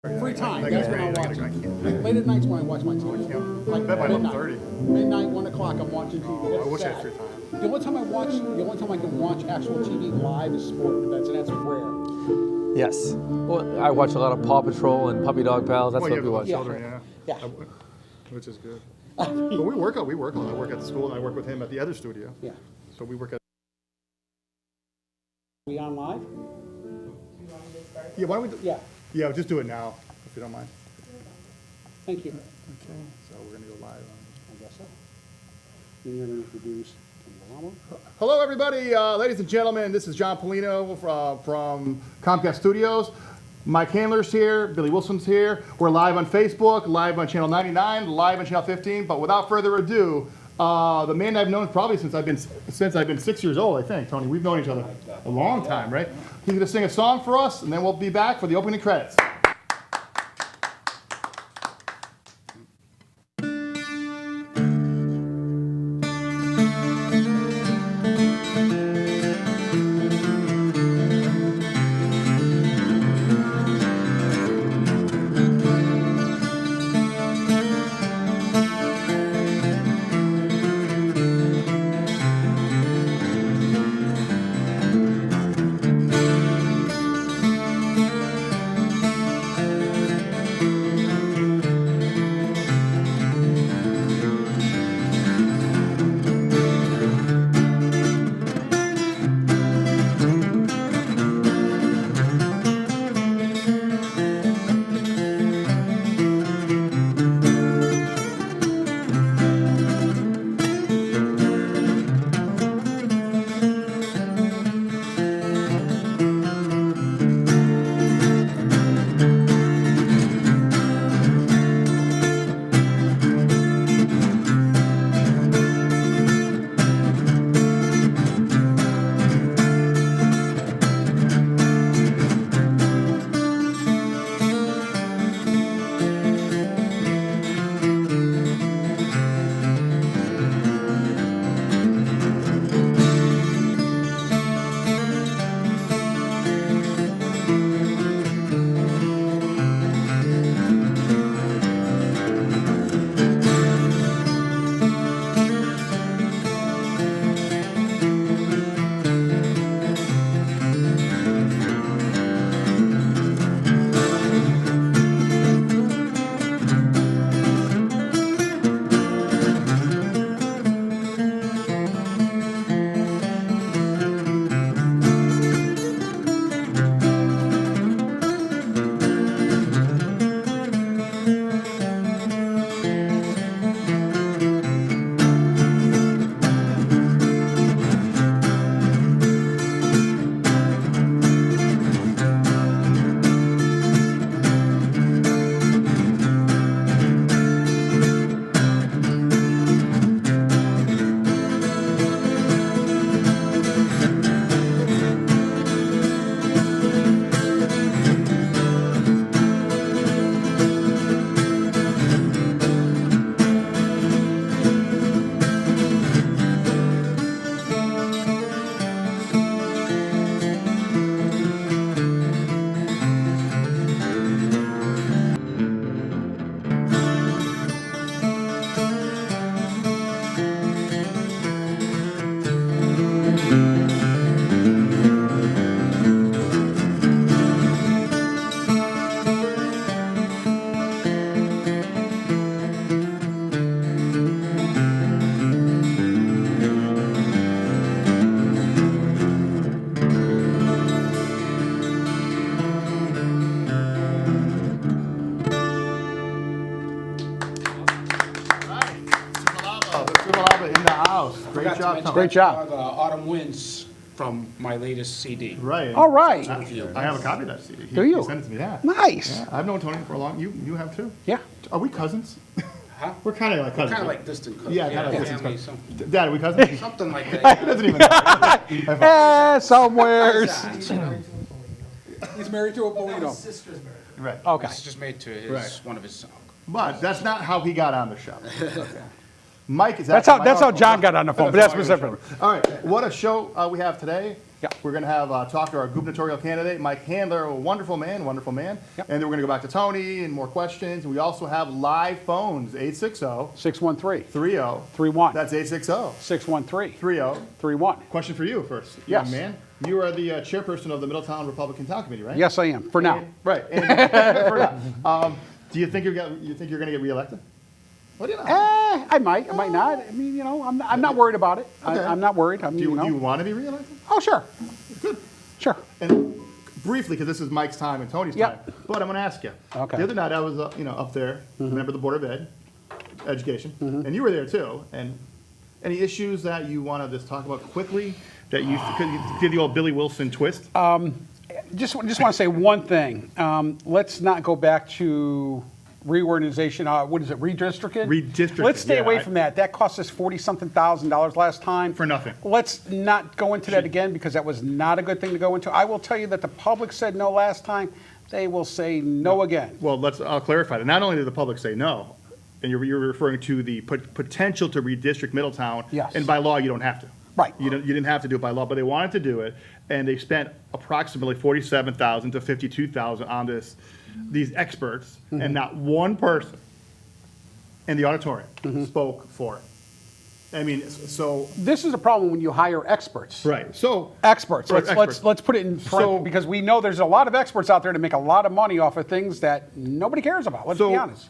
Free time, that's when I watch it. Late at nights when I watch my TV. Like midnight. Midnight, 1 o'clock, I'm watching TV. I wish I had free time. The only time I can watch actual TV live is sporting events, and that's rare. Yes. Well, I watch a lot of Paw Patrol and Puppy Dog Pals. That's what we watch. Children, yeah. Which is good. But we work out. I work at the school, and I work with him at the other studio. Yeah. So we work at. We on live? Yeah, why don't we do? Yeah. Yeah, just do it now, if you don't mind. Thank you. Okay, so we're gonna go live. I guess so. Then you're going to introduce Tom. Hello, everybody, ladies and gentlemen. This is John Pulino from Comcast Studios. Mike Handler's here. Billy Wilson's here. We're live on Facebook, live on Channel 99, live on Channel 15. But without further ado, the man I've known probably since I've been 6 years old, I think. Tony, we've known each other a long time, right? He's going to sing a song for us, and then we'll be back for the opening credits. Great job. Autumn Winds from my latest CD. Right. All right. I have a copy of that CD. Do you? He sent it to me, yeah. Nice. Yeah, I've known Tony for a long. You have too. Yeah. Are we cousins? Huh? We're kind of like cousins. Kind of right? like distant cousins. Yeah, kind of like family, distant cousins. Dad, are we cousins? something like that. He doesn't even know. Somewheres. He's married to a Pulino. Right. Okay. It's just made to his Right. one of his songs. But that's not how he got on the show. Okay. Mike is That's how John got on the phone, but that's specific. All right, what a show we have today. Yeah. We're going to have talk to our gubernatorial candidate, Mike Handler, a wonderful man. Yep. And then we're going to go back to Tony and more questions. And we also have live phones, 860-30. 31. That's 860-30. 613-31. Question for you first, Yes. young man. You are the chairperson of the Middletown Republican Town Committee, right? Yes, I am, for now. Right. And, do you think you're going to get reelected? What do you know? I might not. I mean, I'm not worried about it. Okay. I'm not worried. Do you want to be reelected? Oh, sure. Good. Sure. And briefly, because this is Mike's time and Tony's Yeah. time, but I'm going to ask you. Okay. The other night I was, up there, member of the Board of Education, and you were there too. And any issues that you want to just talk about quickly that you did the old Billy Wilson twist? Just want to say one thing. Let's not go back to reorganization. What is it? Redistricting? Redistricting, Let's stay yeah, away from that. That cost us $40-something thousand last time. For nothing. Let's not go into that again because that was not a good thing to go into. I will tell you that the public said no last time. They will say no again. Well, I'll clarify that. Not only did the public say no, and you're referring to the potential to redistrict Middletown. Yes. And by law, you don't have to. Right. You didn't have to do it by law, but they wanted to do it, and they spent approximately $47,000 to $52,000 on these experts, and not one person in the auditorium spoke for it. I mean, so This is a problem when you hire experts. right. So Experts. Right, Let's put it in front because we know there's a lot of experts out there to make a lot of money off of things that nobody cares about. Let's be honest.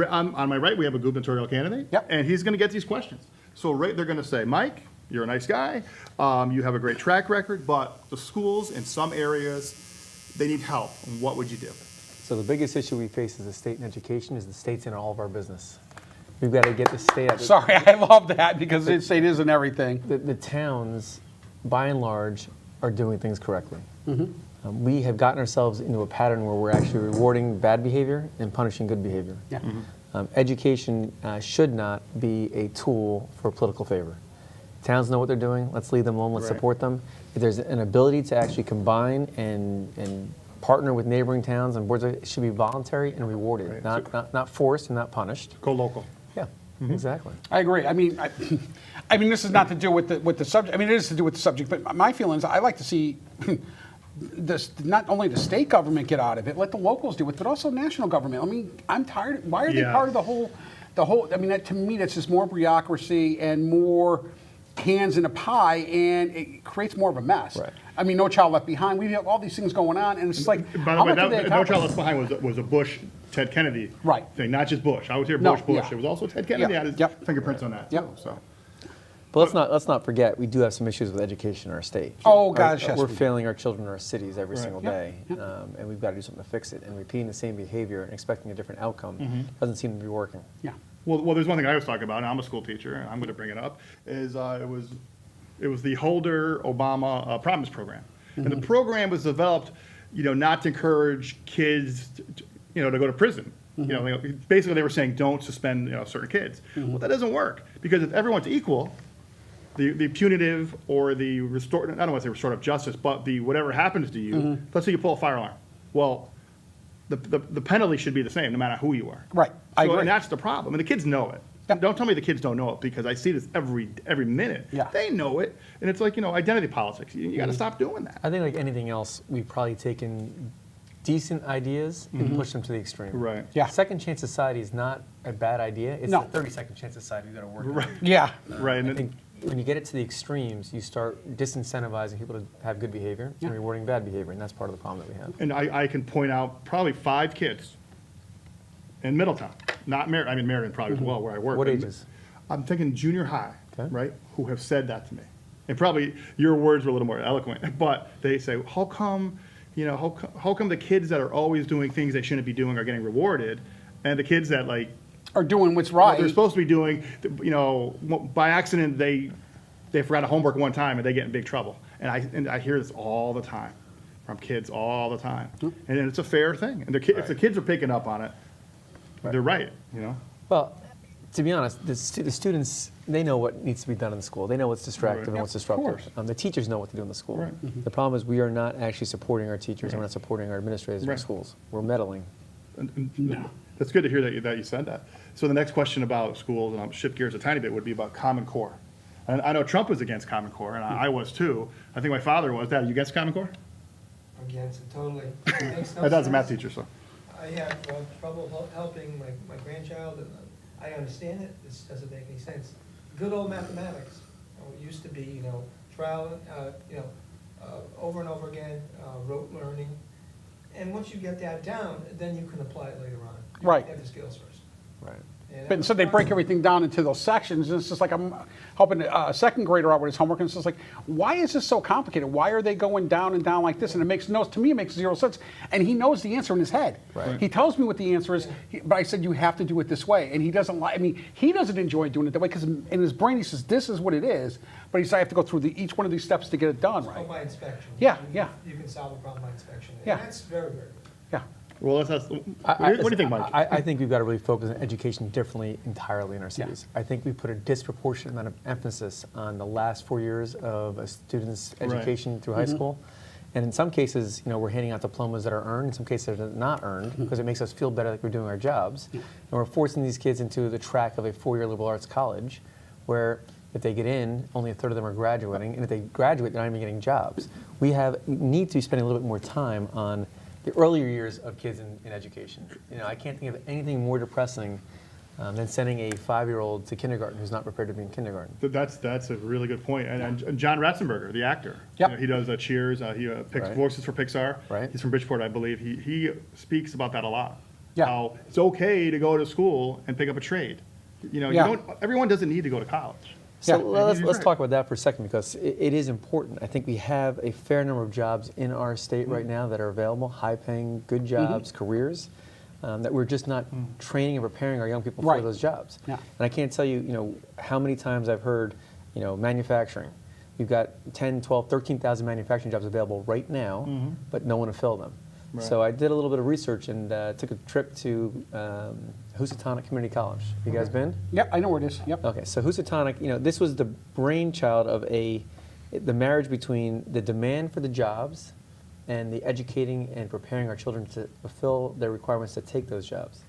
On my right, we have a gubernatorial candidate, Yep. and he's going to get these questions. So they're going to say, Mike, you're a nice guy, you have a great track record, but the schools in some areas, they need help. What would you do? So the biggest issue we face as a state in education is the state's in all of our business. We've got to get the state out. Sorry, I love that because it isn't everything. The towns, by and large, are doing things correctly. We have gotten ourselves into a pattern where we're actually rewarding bad behavior and punishing good behavior. Yeah. Education should not be a tool for political favor. Towns know what they're doing. Let's leave them alone. Let's Right. support them. If there's an ability to actually combine and partner with neighboring towns and boards, it should be voluntary and rewarded, Right. not forced and not punished. Go local. Yeah, exactly. I agree. I mean, this is not to do with the subject. I mean, it is to do with the subject, but my feelings, I like to see not only the state government get out of it, let the locals do it, but also national government. I mean, I'm tired. Why are they Yeah. part of the whole? I mean, to me, that's just more bureaucracy and more hands in a pie, and it creates more of a mess. Right. I mean, No Child Left Behind. We have all these things going on, and it's just like, By the how way, much do they No Child accomplish? Left Behind was a Bush, Ted Kennedy Right. thing, not just Bush. I was here No, Bush. yeah. It was also Ted Kennedy Yeah. had his Yep. fingerprints on that too. Yep. So. But let's not forget, we do have some issues with education in our state. Oh, gosh, yes, We're we do. failing our children in our cities every Right. single Yep, day, yep. and we've got to do something to fix it. And repeating the same behavior and expecting a different outcome doesn't seem to be working. Yeah. Well, there's one thing I was talking about, and I'm a school teacher, and I'm going to bring it up, is it was the Holder-Obama Promise Program. And the program was developed, not to encourage kids, to go to prison. Basically they were saying don't suspend, certain kids. Well, that doesn't work because if everyone's equal, the punitive or the I don't want to say restorative justice, but the whatever happens to you, let's say you pull a fire alarm. Well, the penalty should be the same no matter who you are. Right. I agree. And that's the problem. And the kids know it. Yeah. Don't tell me the kids don't know it because I see this every minute. Yeah. They know it. And it's like, identity politics. You got to stop doing that. I think like anything else, we've probably taken decent ideas and pushed them to the extreme. Right. Yeah. Second chance society is not a bad idea. It's No. the 30-second chance society we've got to work on. Right. Yeah. Right. And I think when you get it to the extremes, you start disincentivizing people to have good behavior and rewarding bad behavior, and that's part of the problem that we have. And I can point out probably 5 kids in Middletown, not Meriden. I mean, Meriden probably as well, where I work. What ages? I'm thinking junior high, Okay. right, who have said that to me. And probably your words were a little more eloquent, but they say, how come the kids that are always doing things they shouldn't be doing are getting rewarded, and the kids that Are doing what's what right. they're supposed to be doing, by accident they forgot a homework one time and they get in big trouble. And I hear this all the time from kids all the time, and it's a fair thing. And if the kids are picking up on it, they're right. Well, to be honest, the students, they know what needs to be done in the school. They know what's distractive Right. and Yep, what's of disruptive. course. The teachers know what to do in the school. Right. The problem is we are not actually supporting our teachers and we're not supporting our administrators in our Right. schools. We're meddling. That's good to hear that you said that. So the next question about schools, and I'll shift gears a tiny bit, would be about Common Core. And I know Trump was against Common Core, and I was too. I think my father was. Dad, are you against Common Core? Against it totally. My dad's a math teacher, so. I have trouble helping my grandchild, and I understand it, this doesn't make any sense. Good old mathematics, it used to be, trial, over and over again, rote learning. And once you get that down, then you can apply it later on. You Right. have the skills first. Right. And But so they break everything down into those sections, and it's just like I'm helping a second grader out with his homework, and it's just like, why is this so complicated? Why are they going down and down like this? And to me, it makes zero sense. And he knows the answer in his head. Right. He tells me what the answer is, but I said, you have to do it this way. And he doesn't like, he doesn't enjoy doing it that way, because in his brain, he says, this is what it is. But he says, I have to go through each one of these steps to get it done Go right. by inspection. Yeah, You- yeah. You can solve a problem by inspection. Yeah. And that's very, very good. Yeah. Well, what do you think, Mike? I think we've got to really focus on education differently entirely in our cities. I think we put a disproportionate amount of emphasis on the last 4 years of a student's education through high school. And in some cases, we're handing out diplomas that are earned. In some cases, they're not earned because it makes us feel better like we're doing our jobs. And we're forcing these kids into the track of a 4-year liberal arts college where if they get in, only a third of them are graduating. And if they graduate, they're not even getting jobs. We need to be spending a little bit more time on the earlier years of kids in education. I can't think of anything more depressing than sending a 5-year-old to kindergarten who's not prepared to be in kindergarten. That's a really good point. And John Ratzenberger, the actor, Yep. he does Cheers. He picks Right. voices for Pixar. Right. He's from Bridgeport, I believe. He speaks about that a lot. Yeah. How it's okay to go to school and pick up a trade. Yeah. Everyone doesn't need to go to college. So Yeah. let's talk about that for a second, because it is important. I think we have a fair number of jobs in our state right now that are available, high-paying, good jobs, careers, that we're just not training and preparing our young people for Right. those jobs. Yeah. And I can't tell you, how many times I've heard, manufacturing. We've got 10, 12, 13,000 manufacturing jobs available right now, but no one to fill them. Right. So I did a little bit of research and took a trip to Housatonic Community College. You guys been? Yep, I know where it is. Yep. Okay, so Housatonic, this was the brainchild of the marriage between the demand for the jobs and the educating and preparing our children to fulfill their requirements to take those jobs.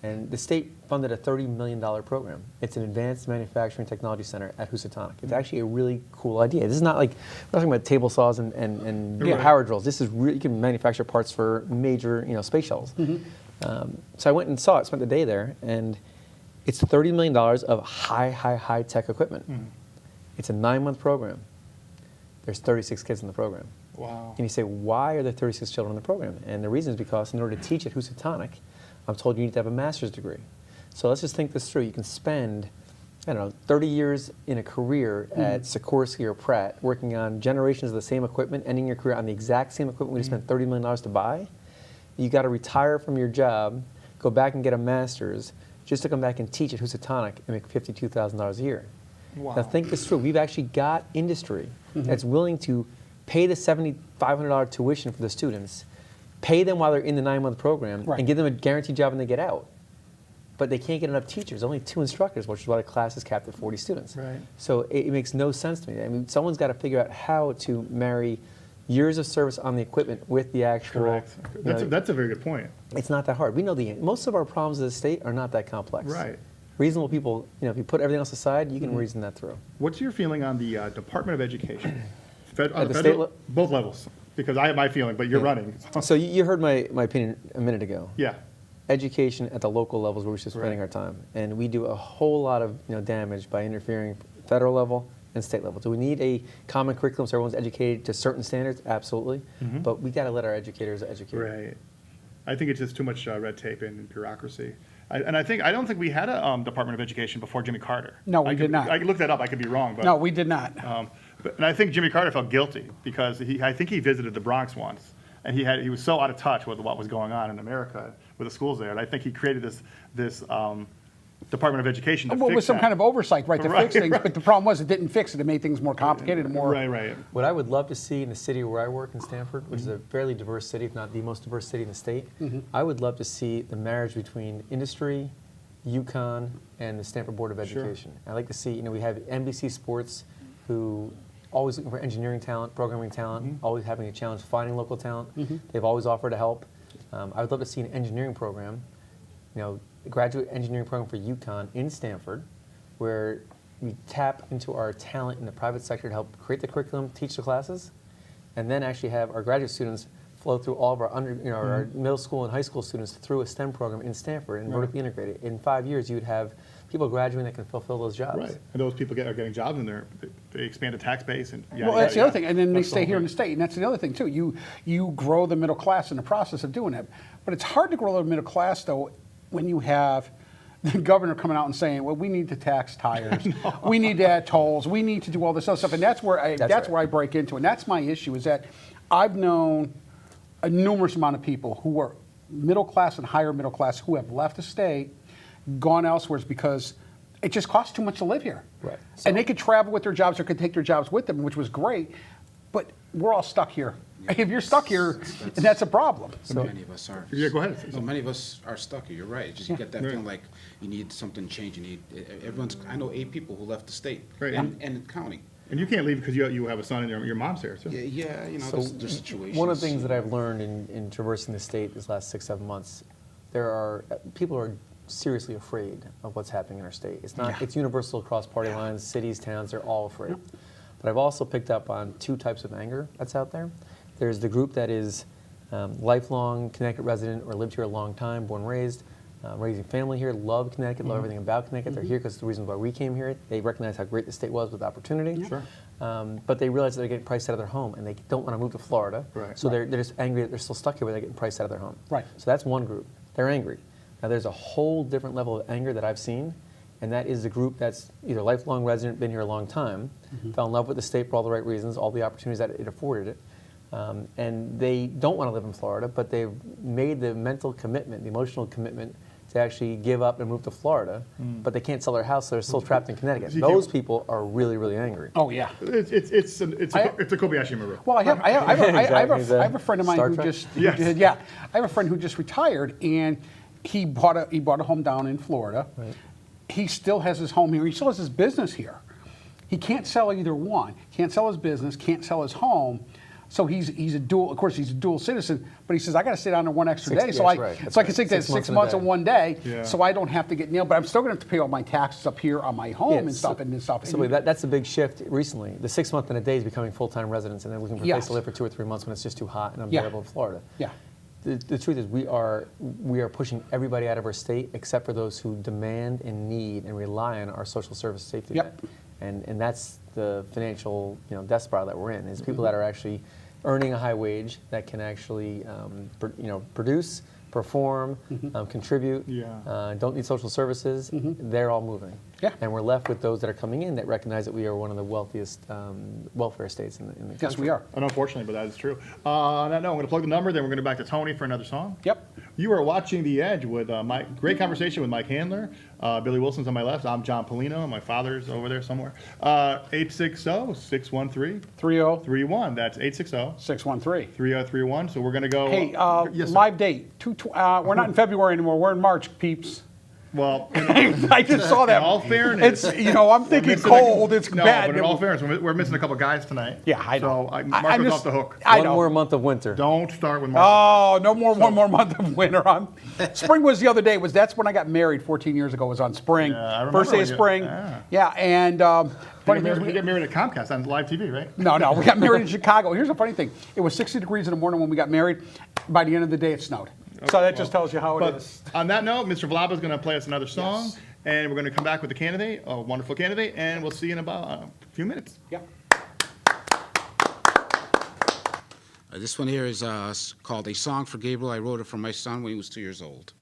And the state funded a $30 million program. It's an advanced manufacturing technology center at Housatonic. It's actually a really cool idea. This is not like, we're talking about table saws and power drills. This is really, you can manufacture parts for major, space shuttles. So I went and saw it, spent the day there, and it's $30 million of high tech equipment. It's a 9-month program. There's 36 kids in the program. Wow. And you say, why are there 36 children in the program? And the reason is because in order to teach at Housatonic, I'm told you need to have a master's degree. So let's just think this through. You can spend, 30 years in a career at Sikorsky or Pratt, working on generations of the same equipment, ending your career on the exact same equipment we just spent $30 million to buy. You got to retire from your job, go back and get a master's, just to come back and teach at Housatonic and make $52,000 a year. Wow. Now think this through. We've actually got industry that's willing to pay the $7,500 tuition for the students, pay them while they're in the 9-month program, Right. and give them a guaranteed job when they get out. But they can't get enough teachers. Only 2 instructors, which is why the class is capped at 40 students. Right. So it makes no sense to me. Someone's got to figure out how to marry years of service on the equipment with the actual. Correct. That's a very good point. It's not that hard. We know most of our problems as a state are not that complex. Right. Reasonable people, if you put everything else aside, you can reason that through. What's your feeling on the Department of Education? At the state both levels, because I have my feeling, but you're running. So you heard my opinion a minute ago. Yeah. Education at the local levels where we should be spending Right. our time. And we do a whole lot of damage by interfering federal level and state level. Do we need a common curriculum so everyone's educated to certain standards? Absolutely. But we got to let our educators educate. Right. I think it's just too much red tape and bureaucracy. I don't think we had a Department of Education before Jimmy Carter. No, we did not. I could look that up. I could be wrong, but No, we did not. and I think Jimmy Carter felt guilty because I think he visited the Bronx once, and he was so out of touch with what was going on in America with the schools there, and I think he created this Department of Education to Well, fix with some that. kind of oversight, right, to Right, fix things. right. But the problem was it didn't fix it. It made things more complicated and more. Right. What I would love to see in the city where I work in Stanford, which is a fairly diverse city, if not the most diverse city in the state, I would love to see the marriage between industry, UConn, and the Stanford Board of Education. I'd like to see, we have NBC Sports, who always looking for engineering talent, programming talent, always having a challenge finding local talent. They've always offered to help. I would love to see an engineering program, a graduate engineering program for UConn in Stanford, where we tap into our talent in the private sector to help create the curriculum, teach the classes, and then actually have our graduate students flow through all of our our middle school and high school students through a STEM program in Stanford and vertically integrated. In 5 years, you'd have people graduating that can fulfill those jobs. Right, and those people are getting jobs, and they expand the tax base, and Well, that's the other thing, and then they That's the stay whole here in thing. the state, and that's the other thing too. You grow the middle class in the process of doing it, but it's hard to grow the middle class though when you have the governor coming out and saying, "Well, we need to tax tires, we need to add tolls, we need to do all this other stuff," and that's where right. where I break into, and that's my issue is that I've known a numerous amount of people who are middle class and higher middle class who have left the state, gone elsewhere because it just costs too much to live here. Right. And they could travel with their jobs or could take their jobs with them, which was great, but we're all stuck here. If you're stuck here, that's a problem. So many of us are. Yeah, go ahead. So many of us are stuck here. You're right. Just you get that feeling like you need something to change. You need everyone's. I know 8 people who left the state Right. and counting. And you can't leave because you have a son and your mom's here too. Yeah, you know, So there's situations. one of the things that I've learned in traversing the state these last 6-7 months, people are seriously afraid of what's happening in our state. It's universal across party lines, cities, towns, they're all afraid. But I've also picked up on 2 types of anger that's out there. There's the group that is lifelong Connecticut resident or lived here a long time, born, raised, raising family here, love Connecticut, love everything about Connecticut. They're here because it's the reason why we came here. They recognize how great the state was with opportunity. Sure. But they realize that they're getting priced out of their home and they don't want to move to Florida. Right. So they're just angry that they're still stuck here where they're getting priced out of their home. Right. So that's one group. They're angry. Now there's a whole different level of anger that I've seen, and that is the group that's either lifelong resident, been here a long time, fell in love with the state for all the right reasons, all the opportunities that it afforded it, and they don't want to live in Florida, but they've made the mental commitment, the emotional commitment to actually give up and move to Florida, but they can't sell their house, so they're still trapped in Connecticut. You Those can't- people are really, really angry. Oh yeah. It's a Kobayashi Maru. Well, I have a friend of mine Star who Trek? just Yes. I have a friend who just retired, and he bought a home down in Florida. Right. He still has his home here. He still has his business here. He can't sell either one. Can't sell his business. Can't sell his home. So he's a dual. Of course, he's a dual citizen. But he says I got to stay down there one extra day, so That's I right, that's so I can right. take that 6 months in one day, Yeah. so I don't have to get nailed. But I'm still going to have to pay all my taxes up here on my home and stuff and stuff. So that's a big shift recently. The 6 month and a day is becoming full-time residents, and they're looking for a place Yes. to live for 2 or 3 months when it's just too hot and Yeah. unbearable in Florida. Yeah. The truth is we are pushing everybody out of our state except for those who demand and need and rely on our social service safety Yep. net. And that's the financial death spiral that we're in, is people that are actually earning a high wage that can actually produce, perform, contribute, don't need social services, they're all moving. Yeah. And we're left with those that are coming in that recognize that we are one of the wealthiest welfare states in the country. Yes, we are. And unfortunately, but that is true. On that note, I'm going to plug the number, then we're going to back to Tony for another song. Yep. You are watching The Edge with great conversation with Mike Handler. Billy Wilson's on my left. I'm John Pulino. My father's over there somewhere. 860-613-3031. 30 That's 860-3031. 613. So we're going to go. Hey, Yes, sir. live date. We're not in February anymore. We're in March, peeps. Well, I just saw that. in all fairness, It's I'm thinking missing cold. It's no, bad. but in all fairness, we're missing a couple guys tonight. Yeah, I know. So I'm Marco's just- off the hook. I One know. more month of winter. Don't start with Marco. Oh, no more. One more month of winter. Spring was the other day. That's when I got married 14 years ago. Was on spring. Yeah, I remember First day when of you- spring. yeah. And funny thing is, We get married at Comcast on live TV, right? no, we got married in Chicago. Here's the funny thing: it was 60 degrees in the morning when we got married. By the end of the day, it snowed. So that just tells you how it is. But on that note, Mr. Vlaba is going to play us another song, Yes. and we're going to come back with the candidate, a wonderful candidate, and we'll see you in about a few minutes. Yeah. This one here is called A Song for Gabriel. I wrote it for my son when he was 2 years old.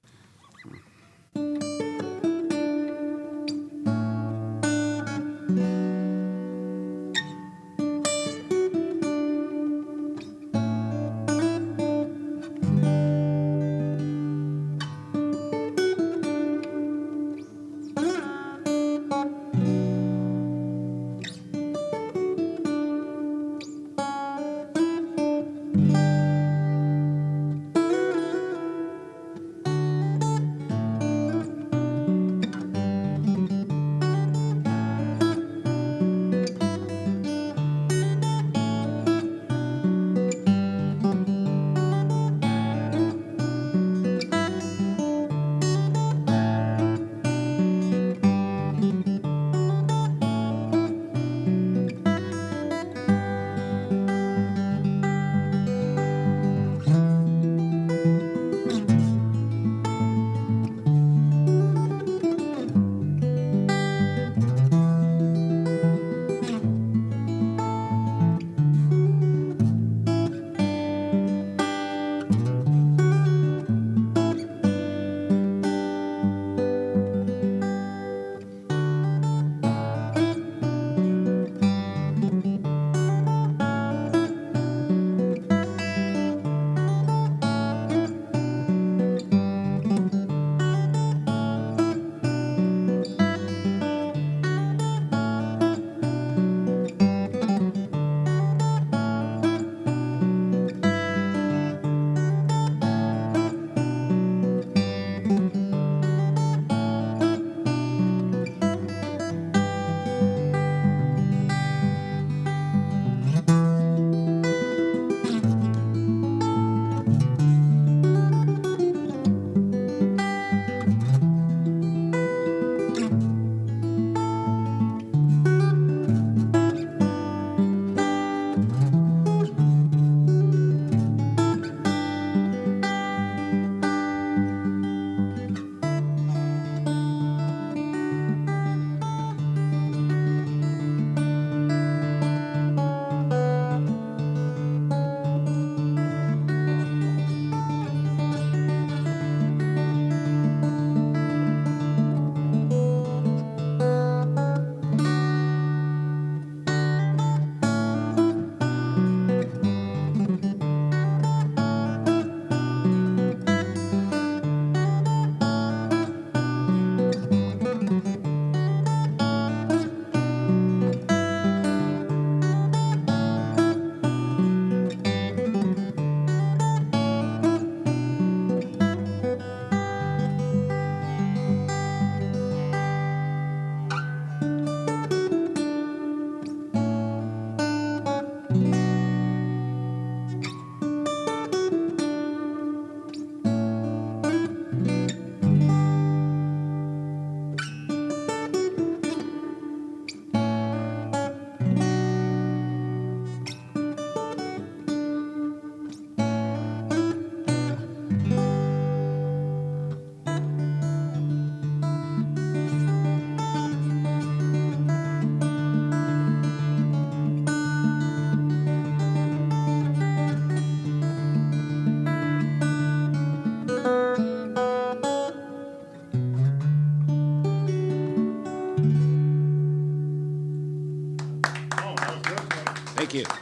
Thank you.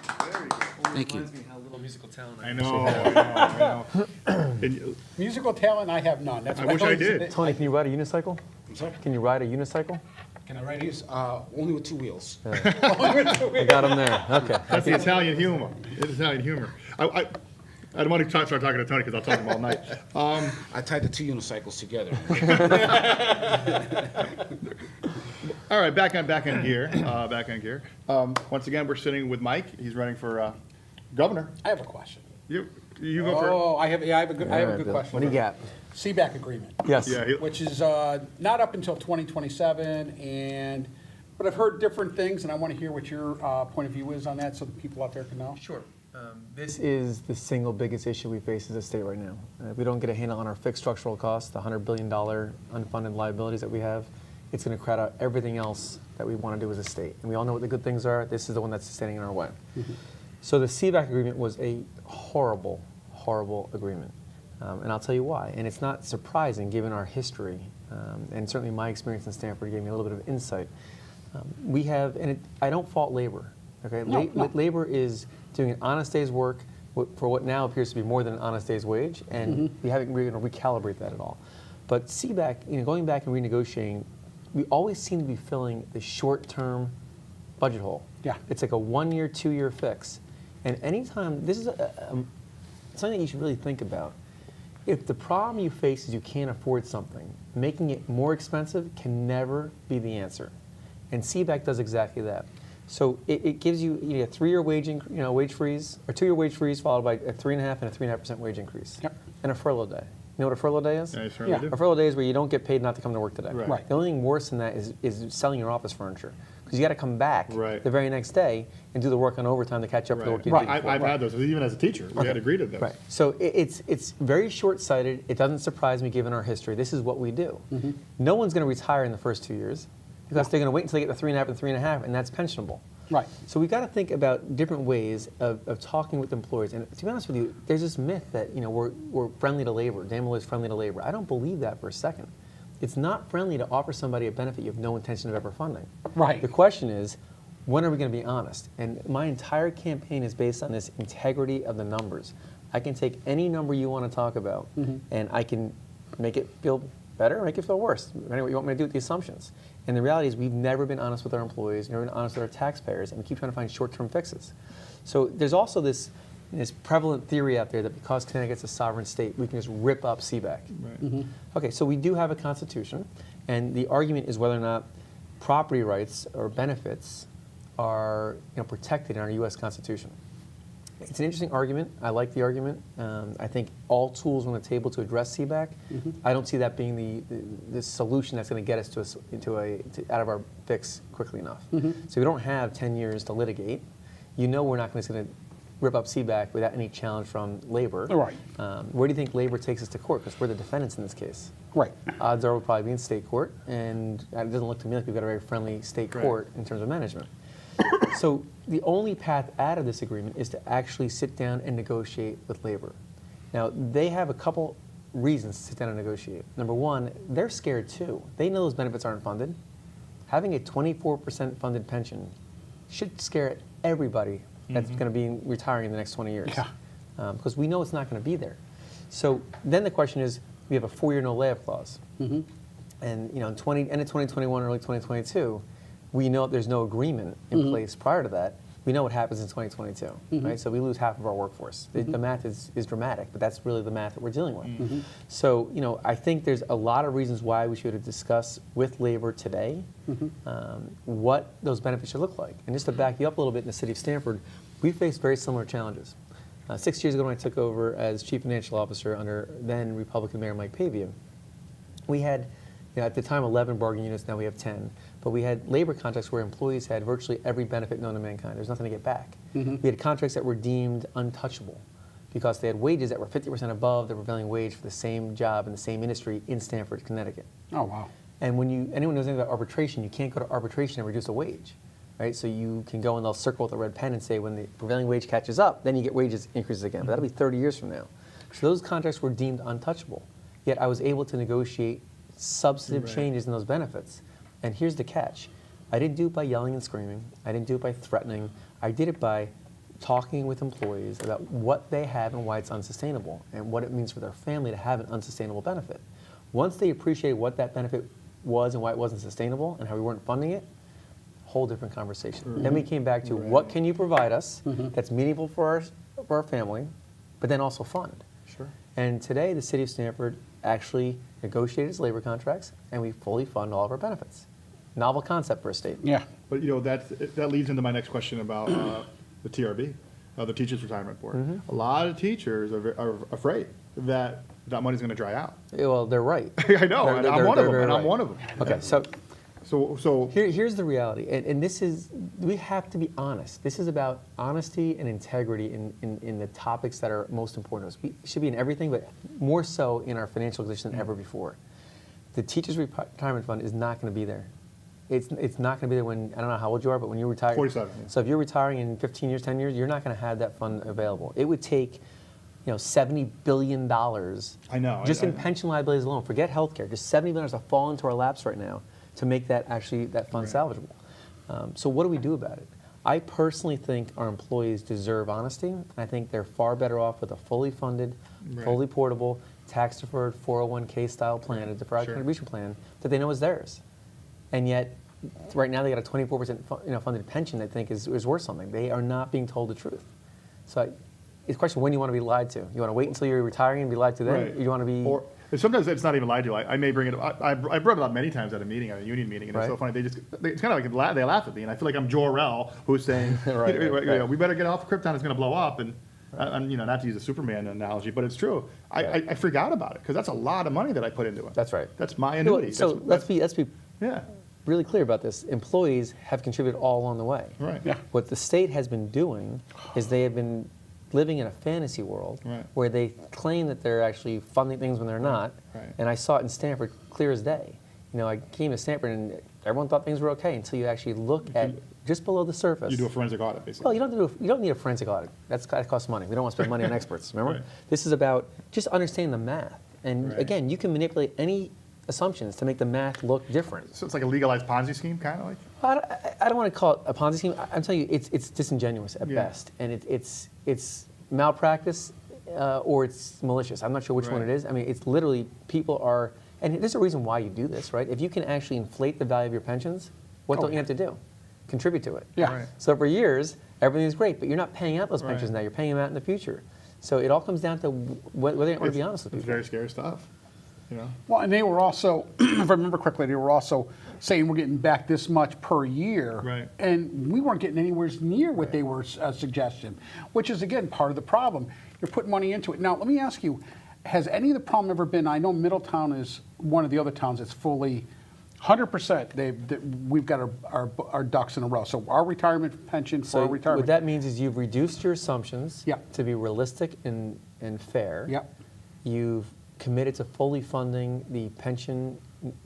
Thank you. Reminds me how little musical talent I know, I know. And Musical talent, I have none. That's I what wish I always did. say. Tony, can you ride a unicycle? I'm sorry? Can you ride a unicycle? Can I write these? Only with 2 wheels. I got him there. Okay. That's the Italian humor. It's Italian humor. I don't want to start talking to Tony because I'll talk to him all night. I tied the 2 unicycles together. All right, back on gear. Back on gear. Once again, we're sitting with Mike. He's running for governor. I have a question. You go first. Oh, I have a good question. What do you got? CBAC agreement. Yes. Yeah. Which is not up until 2027, but I've heard different things, and I want to hear what your point of view is on that, so the people out there can know. Sure. This is the single biggest issue we face as a state right now. If we don't get a handle on our fixed structural costs, the $100 billion unfunded liabilities that we have, it's going to crowd out everything else that we want to do as a state. And we all know what the good things are. This is the one that's standing in our way. So the CBAC agreement was a horrible, horrible agreement. And I'll tell you why. And it's not surprising given our history, and certainly my experience in Stanford gave me a little bit of insight. We have, and I don't fault labor. Okay, No. labor is doing an honest day's work for what now appears to be more than an honest day's wage, and we're going to recalibrate that at all. But CBAC, going back and renegotiating, we always seem to be filling the short-term budget hole. Yeah. It's like a 1-year, 2-year fix. And anytime, this is something that you should really think about. If the problem you face is you can't afford something, making it more expensive can never be the answer. And CBAC does exactly that. So it gives you a 3-year wage freeze, or 2-year wage freeze followed by a 3.5% and a 3.5% wage increase. Yep. And a furlough day. You know what a furlough day is? I certainly Yeah. do. A furlough day is where you don't get paid not to come to work today. Right. Right. The only thing worse than that is selling your office furniture. Because you got to come back Right. the very next day and do the work on overtime to catch up with the work you Right. did before. I've had those. Even as a teacher, we had agreed to those. Right. So it's very short-sighted. It doesn't surprise me given our history. This is what we do. No one's going to retire in the first 2 years because they're going to wait until they get the 3.5 and 3.5, and that's pensionable. Right. So we got to think about different ways of talking with employers. And to be honest with you, there's this myth that we're friendly to labor. DAML is friendly to labor. I don't believe that for a second. It's not friendly to offer somebody a benefit you have no intention of ever funding. Right. The question is, when are we going to be honest? And my entire campaign is based on this integrity of the numbers. I can take any number you want to talk about, and I can make it feel better or make it feel worse, depending on what you want me to do with the assumptions. And the reality is we've never been honest with our employees, never been honest with our taxpayers, and we keep trying to find short-term fixes. So there's also this prevalent theory out there that because Connecticut's a sovereign state, we can just rip up CBAC. Right. Okay, so we do have a constitution, and the argument is whether or not property rights or benefits are protected in our U.S. Constitution. It's an interesting argument. I like the argument. I think all tools on the table to address CBAC. I don't see that being the solution that's going to get us out of our fix quickly enough. So we don't have 10 years to litigate. We're not going to rip up CBAC without any challenge from labor. Right. Where do you think labor takes us to court? Because we're the defendants in this case. Right. Odds are we'll probably be in state court, and it doesn't look to me like we've got a very friendly state Right. court in terms of management. So the only path out of this agreement is to actually sit down and negotiate with labor. Now, they have a couple reasons to sit down and negotiate. Number one, they're scared too. They know those benefits aren't funded. Having a 24% funded pension should scare everybody that's going to be retiring in the next 20 years. Yeah. Because we know it's not going to be there. So then the question is, we have a 4-year no layoff clause. And end of 2021, early 2022, we know there's no agreement in place prior to that. We know what happens in 2022, right? So we lose half of our workforce. The math is dramatic, but that's really the math that we're dealing with. So, I think there's a lot of reasons why we should discuss with labor today what those benefits should look like. And just to back you up a little bit, in the city of Stanford, we faced very similar challenges. 6 years ago when I took over as Chief Financial Officer under then Republican Mayor Mike Pavia, we had, at the time, 11 bargaining units, now we have 10. But we had labor contracts where employees had virtually every benefit known to mankind. There's nothing to get back. We had contracts that were deemed untouchable because they had wages that were 50% above the prevailing wage for the same job in the same industry in Stamford, Connecticut. Oh, wow. And when anyone knows anything about arbitration, you can't go to arbitration and reduce a wage, right? So you can go and they'll circle with a red pen and say when the prevailing wage catches up, then you get wages increases again. But that'll be 30 years from now. So those contracts were deemed untouchable. Yet I was able to negotiate substantive changes in those benefits. And here's the catch. I didn't do it by yelling and screaming. I didn't do it by threatening. I did it by talking with employees about what they have and why it's unsustainable and what it means for their family to have an unsustainable benefit. Once they appreciate what that benefit was and why it wasn't sustainable and how we weren't funding it, whole different conversation. Then we came back to what can you provide us that's meaningful for our family, but then also fund. Sure. And today, the city of Stamford actually negotiated its labor contracts, and we fully fund all of our benefits. Novel concept for a state. Yeah. But that leads into my next question about the TRB, the Teachers Retirement Board. A lot of teachers are afraid that money's going to dry out. Well, they're right. I know, and I'm one of them. very I'm right. one of them. Okay, so So here's the reality, and this is, we have to be honest. This is about honesty and integrity in the topics that are most important to us. We should be in everything, but more so in our financial position than ever before. The Teachers Retirement Fund is not going to be there. It's not going to be there when, I don't know how old you are, but when you retire. 47. So if you're retiring in 15 years, 10 years, you're not going to have that fund available. It would take, $70 billion. I know. Just in pension liabilities alone. Forget healthcare. Just $70 billion to fall into our laps right now to make that fund salvageable. So what do we do about it? I personally think our employees deserve honesty. I think they're far better off with a fully funded, fully portable, tax-deferred 401k style plan, a deferred contribution plan that they know is theirs. And yet, right now they got a 24% funded pension they think is worth something. They are not being told the truth. So it's a question when you want to be lied to. You want to wait until you're retiring and be lied to then? Right. Or you want to be... Or sometimes it's not even lied to. I may bring it up. I brought it up many times at a meeting, at a union meeting, and it's so funny. It's kind of like they laugh at me, and I feel like I'm Jor-El who's saying, Right. we better get off Krypton. It's going to blow up, and not to use a Superman analogy, but it's true. I forgot about it because that's a lot of money that I put into it. That's right. That's my annuity. So let's be yeah. really clear about this. Employees have contributed all along the way. Right. Yeah. What the state has been doing is they have been living in a fantasy world where they claim that they're actually funding things when they're not. Right. And I saw it in Stanford clear as day. I came to Stanford and everyone thought things were okay until you actually look at just below the surface. You do a forensic audit, basically. Well, you don't need a forensic audit. That costs money. We don't want to spend money on experts, remember? Right. This is about just understanding the math. And again, you can manipulate any assumptions to make the math look different. So it's like a legalized Ponzi scheme, kind of like? I don't want to call it a Ponzi scheme. I'm telling you, it's disingenuous at best. And it's malpractice or it's malicious. I'm not sure which one it is. I mean, it's literally people are, and there's a reason why you do this, right? If you can actually inflate the value of your pensions, what don't you have to do? Contribute to it. Yeah. Right. So for years, everything's great, but you're not paying out those pensions now. You're paying them out in the future. So it all comes down to whether you want to be honest with It's people. very scary stuff. Well, and they were also, if I remember correctly, they were also saying we're getting back this much per year. Right. And we weren't getting anywhere near what they were suggesting, which is, again, part of the problem. You're putting money into it. Now, let me ask you, has any of the problem ever been, I know Middletown is one of the other towns that's fully, 100%, we've got our ducks in a row. So our retirement pension for our retirement. What that means is you've reduced your assumptions Yep. to be realistic and fair. Yep. You've committed to fully funding the pension,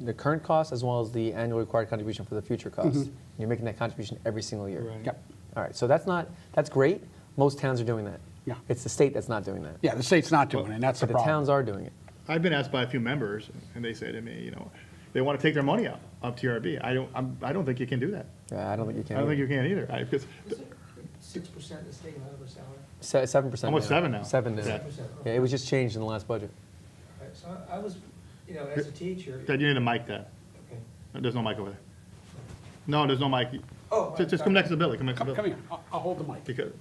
the current cost, as well as the annual required contribution for the future costs. You're making that contribution every single year. Right. Yep. All right, so that's great. Most towns are doing that. Yeah. It's the state that's not doing that. Yeah, the state's not doing it, and that's the But the problem. towns are doing it. I've been asked by a few members, and they say to me, they want to take their money out of TRB. I don't think you can do that. I don't think you can. I don't think you can either. Because Is it 6% of the state amount of our salary? 7%. Almost 7 now. 7 now. Yeah. 7%. Yeah, it was just changed in the last budget. Right, so I was, as a teacher. Dad, you need a mic, Dad. Okay. There's no mic over there. No, there's no mic. Oh, Just come next to Billy. Come next to Come Billy. here, I'll hold the mic. Because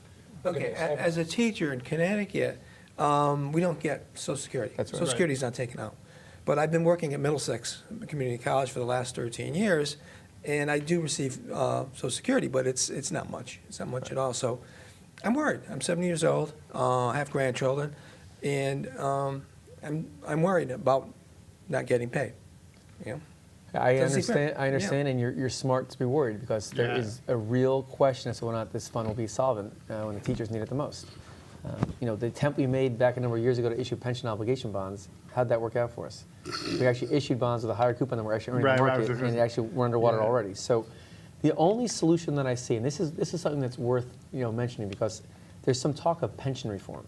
Okay, as a teacher in Connecticut, we don't get Social Security. That's right. Social Security's not taken out. But I've been working at Middlesex Community College for the last 13 years, and I do receive Social Security, but it's not much. It's not much at all. So I'm worried. I'm 70 years old. I have grandchildren, and I'm worried about not getting paid. I Doesn't seem fair. understand, and you're smart to be worried because there Yeah. is a real question as to whether or not this fund will be solvent when the teachers need it the most. The attempt we made back a number of years ago to issue pension obligation bonds, how'd that work out for us? We actually issued bonds with a higher coupon than we're actually earning in the Right, market, right. and actually we're underwater Yeah. already. So the only solution that I see, and this is something that's worth mentioning because there's some talk of pension reform.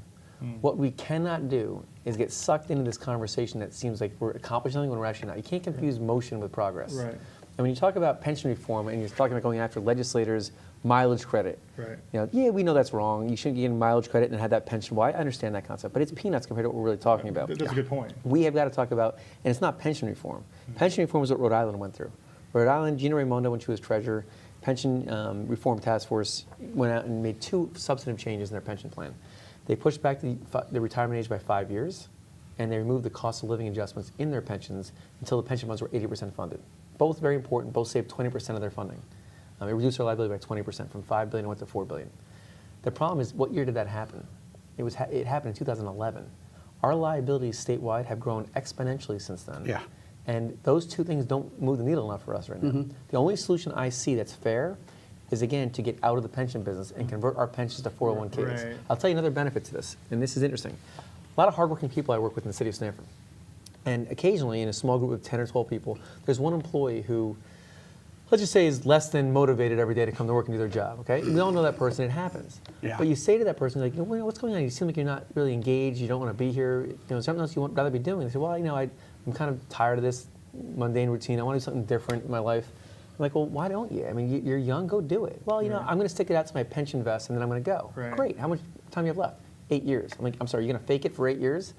What we cannot do is get sucked into this conversation that seems like we're accomplishing something when we're actually not. You can't confuse motion with progress. Right. And when you talk about pension reform and you're talking about going after legislators' mileage credit, Right. yeah, we know that's wrong. You shouldn't get mileage credit and have that pension. Well, I understand that concept, but it's peanuts compared to what we're really talking about. That's a good point. We have got to talk about, and it's not pension reform. Pension reform is what Rhode Island went through. Rhode Island, Gina Raimondo, when she was treasurer, pension reform task force went out and made 2 substantive changes in their pension plan. They pushed back the retirement age by 5 years, and they removed the cost of living adjustments in their pensions until the pension funds were 80% funded. Both very important. Both saved 20% of their funding. It reduced our liability by 20% from $5 billion went to $4 billion. The problem is, what year did that happen? It happened in 2011. Our liabilities statewide have grown exponentially since then. Yeah. And those 2 things don't move the needle enough for us right now. The only solution I see that's fair is, again, to get out of the pension business and convert our pensions to 401ks. Right. I'll tell you another benefit to this, and this is interesting. A lot of hardworking people I work with in the city of Stanford. And occasionally, in a small group of 10 or 12 people, there's one employee who, let's just say, is less than motivated every day to come to work and do their job, okay? We all know that person, it happens. Yeah. But you say to that person, like, what's going on? You seem like you're not really engaged, you don't want to be here, something else you would rather be doing. They say, well, I'm kind of tired of this mundane routine, I want to do something different in my life. I'm like, well, why don't you? I mean, you're young, go do it. Well, I'm going to stick it out to my pension vest and then I'm going to go. Right. Great, how much time do you have left? 8 years. I'm like, I'm sorry, you're going to fake it for 8 years?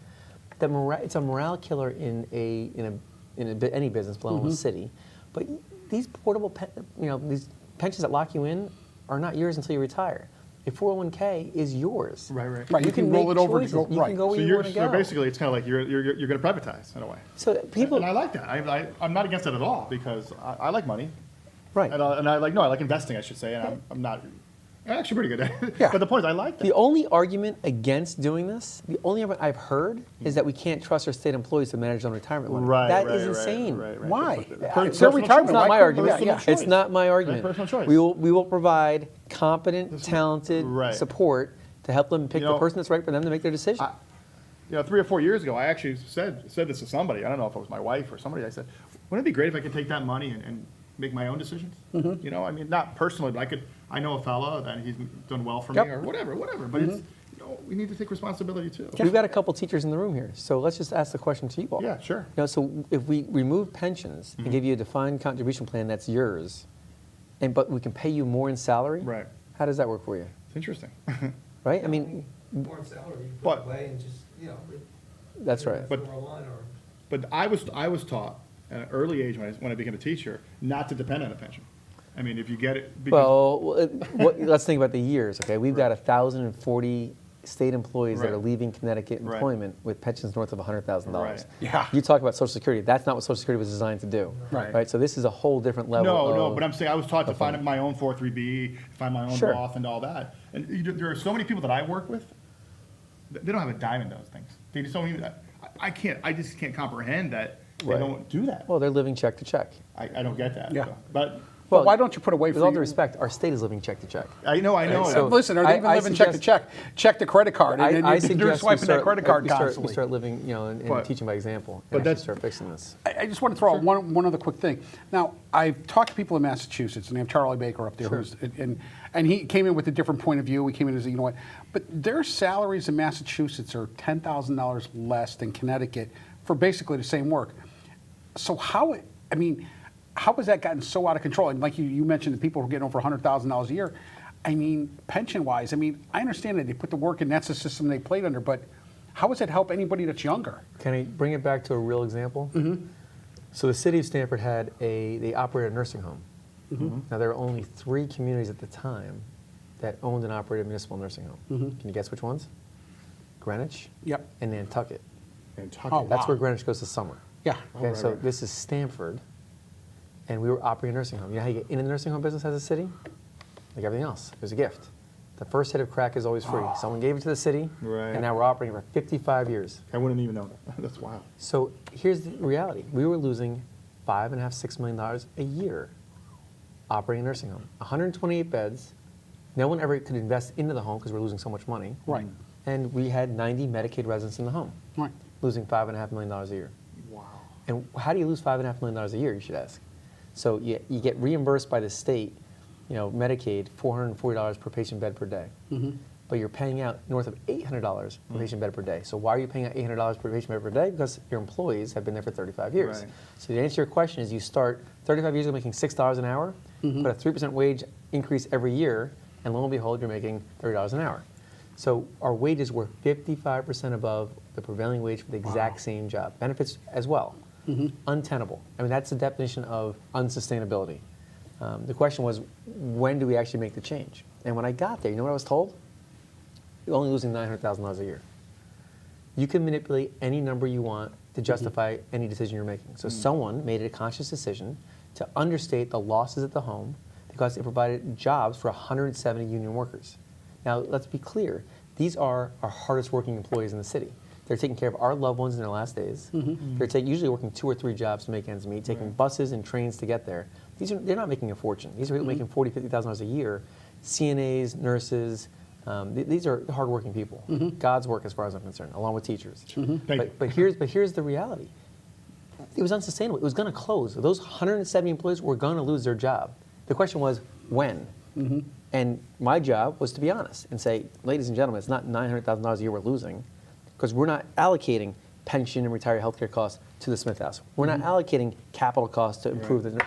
It's a morale killer in any business, let alone a city. But these portable, these pensions that lock you in are not yours until you retire. A 401k is yours. Right. Right, you can roll make it over to choices. go, You right. can go where So you want to go. basically, it's kind of like you're going to privatize in a way. So people, And I like that. I'm not against it at all because I like money. right. And I like investing, I should say. And I'm not. I'm actually pretty good at it. Yeah. But the point is, I like that. The only argument against doing this, the only argument I've heard is that we can't trust our state employees to manage their own retirement money. Right. That right, is right, insane. Right. Why? Per- It's their personal retirement. It's not Why my couldn't- argument. yeah, It's not my argument. personal choice. We will provide competent, talented Right. support to help them pick You the know, person that's right for them to make their decision. 3 or 4 years ago, I actually said this to somebody. I don't know if it was my wife or somebody. I said, wouldn't it be great if I could take that money and make my own decisions? I mean, not personally, but I know a fellow that he's done well for Yep. me or whatever. But it's, we need to take responsibility too. We've got a couple teachers in the room here, so let's just ask the question to you all. Yeah, sure. So if we remove pensions and give you a defined contribution plan that's yours, but we can pay you more in salary, Right. how does that work for you? It's interesting. Right? I mean, More in salary, you But- put away and just, that's right. But- 401 or. But I was taught at an early age when I became a teacher not to depend on a pension. I mean, if you get it, because Let's think about the years, okay? We've got 1,040 state employees that Right. are leaving Connecticut Right. employment with pensions north of $100,000. Right. Yeah. You talk about Social Security. That's not what Social Security was designed to do. Right. So this is a whole different level no, of... but I'm saying I was taught to find my own 403B, find my own Sure. Roth and all that. And there are so many people that I work with, they don't have a dime in those things. They just don't even, I just can't comprehend that they Right. don't do that. Well, they're living check to check. I don't get that. Yeah. So. But But why don't you put away With for all you- due respect, our state is living check to check. I know. So- Listen, are they even I living check to check? Check the credit card, and then you're suggest swiping that credit card we constantly. start living, and But- teaching by example, but and actually that's- start fixing this. I just want to throw out one other quick thing. Now, I've talked to people in Massachusetts, and they have Charlie Baker up there, and he came in with a different point of view. He came in as, what, but their salaries in Massachusetts are $10,000 less than Connecticut for basically the same work. So how has that gotten so out of control? And like you mentioned, the people who are getting over $100,000 a year. I mean, pension-wise, I understand that they put the work in, that's the system they played under, but how does it help anybody that's younger? Can I bring it back to a real example? So the city of Stanford they operated a nursing home. Now, there were only 3 communities at the time that owned and operated a municipal nursing home. Can you guess which ones? Greenwich Yep. and Nantucket. Kentucky. Oh, That's wow. where Greenwich goes to summer. Yeah. Okay, right, so right. this is Stanford, and we were operating a nursing home. You know how you get into the nursing home business as a city? Like everything else, it was a gift. The first hit of crack is always free. Someone gave it to the city, Right. and now we're operating for 55 years. I wouldn't even know that. That's wild. So here's the reality. We were losing $5.5, $6 million a year operating a nursing home. 128 beds. No one ever could invest into the home because we're losing so much money. Right. And we had 90 Medicaid residents in the home, Right. losing $5.5 million a year. Wow. And how do you lose $5.5 million a year, you should ask? So you get reimbursed by the state, Medicaid, $440 per patient bed per day. but you're paying out north of $800 per patient bed per day. So why are you paying out $800 per patient bed per day? Because your employees have been there for 35 years. Right. So the answer to your question is you start 35 years ago making $6 an hour, put a 3% wage increase every year, and lo and behold, you're making $30 an hour. So our wages were 55% above the prevailing wage for the exact same job. Benefits as well. Untenable. I mean, that's the definition of unsustainability. The question was, when do we actually make the change? And when I got there, you know what I was told? You're only losing $900,000 a year. You can manipulate any number you want to justify any decision you're making. So someone made a conscious decision to understate the losses at the home because it provided jobs for 170 union workers. Now, let's be clear. These are our hardest working employees in the city. They're taking care of our loved ones in their last days. They're usually working 2 or 3 jobs to make ends meet, taking buses and trains to get there. They're not making a fortune. These are people making $40,000, $50,000 a year. CNAs, nurses, these are hardworking people. God's work, as far as I'm concerned, along with teachers. But here's the reality. It was unsustainable. It was going to close. Those 170 employees were going to lose their job. The question was, when? And my job was to be honest and say, ladies and gentlemen, it's not $900,000 a year we're losing, because we're not allocating pension and retiree health care costs to the Smith House. We're not allocating capital costs to improve the.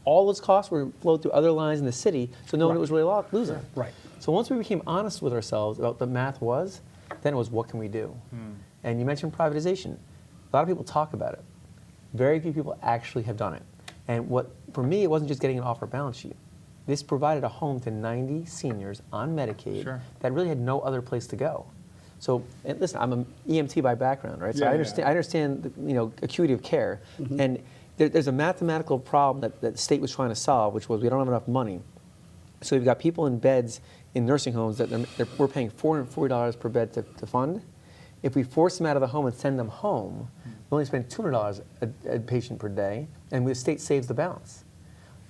All those costs were flowed through other lines in the city, so no one was really losing. Right. So once we became honest with ourselves about what the math was, then it was, what can we do? And you mentioned privatization. A lot of people talk about it. Very few people actually have done it. And for me, it wasn't just getting it off our balance sheet. This provided a home to 90 seniors on Medicaid that really had no other place to go. So, and listen, I'm an EMT by background, right? So I understand the, acuity of care. And there's a mathematical problem that the state was trying to solve, which was we don't have enough money. So we've got people in beds in nursing homes that we're paying $440 per bed to fund. If we force them out of the home and send them home, we only spend $200 a patient per day, and the state saves the balance.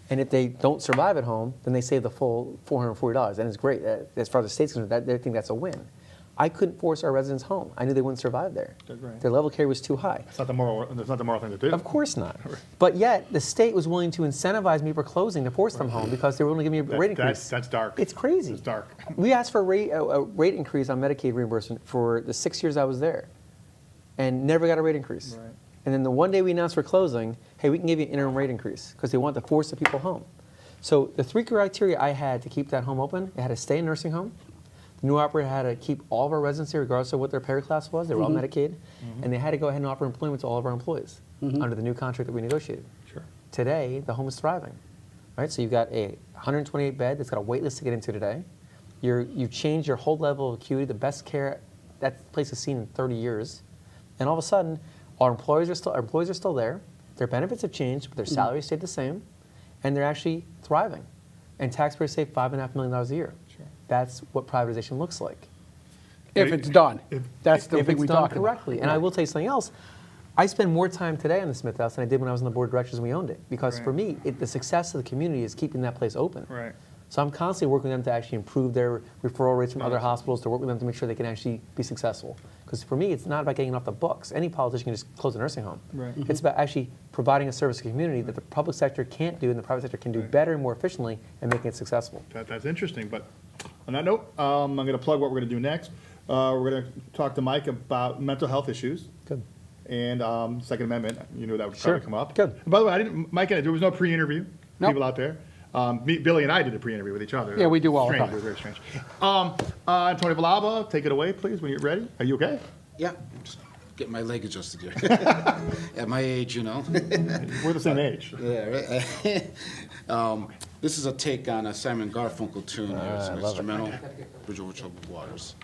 And if they don't survive at home, then they save the full $440, and it's great. As far as the state's concerned, they think that's a win. I couldn't force our residents home. I knew they wouldn't survive there. Right. Their level of care was too high. It's not the moral thing to do. Of course not. But yet, the state was willing to incentivize me for closing to force them home because they were willing to give me a rate increase. That's dark. It's crazy. It's dark. We asked for a rate increase on Medicaid reimbursement for the 6 years I was there and never got a rate increase. Right. And then the one day we announced we're closing, hey, we can give you an interim rate increase because they want to force the people home. So the 3 criteria I had to keep that home open, it had to stay in nursing home. The new operator had to keep all of our residents here, regardless of what their payer class was. They were all Medicaid. And they had to go ahead and offer employment to all of our employees under the new contract that we negotiated. Sure. Today, the home is thriving. Right? So you've got a 128 bed that's got a wait list to get into today. You've changed your whole level of acuity, the best care that place has seen in 30 years. And all of a sudden, our employees are still there. Their benefits have changed, but their salaries stayed the same. And they're actually thriving. And taxpayers save $5.5 million a year. Sure. That's what privatization looks like. If it's done. That's the If thing it's we done talk about. correctly. And I will tell you something else. I spend more time today on the Smith House than I did when I was on the board of directors and we owned it. Because for me, the success of the community is keeping that place open. Right. So I'm constantly working with them to actually improve their referral rates from other hospitals, to work with them to make sure they can actually be successful. Because for me, it's not about getting off the books. Any politician can just close a nursing home. Right. It's about actually providing a service to the community that the public sector can't do and the private sector can do better and more efficiently and making it successful. That's interesting. But on that note, I'm going to plug what we're going to do next. We're going to talk to Mike about mental health issues. Good. And Second Amendment. You knew that would Sure. probably come up. Good. And by the way, Mike, there was no pre-interview. Nope. People out there. Billy and I did a pre-interview with each other. Yeah, we do all the strange. time. It was very strange. Tony Villalba, take it away, please, when you're ready. Are you okay? Yeah, just get my leg adjusted here. At my age, We're the same age. Yeah, right. This is a take on a Simon Garfunkel tune here. It's an instrumental, Bridge Over Troubled Waters.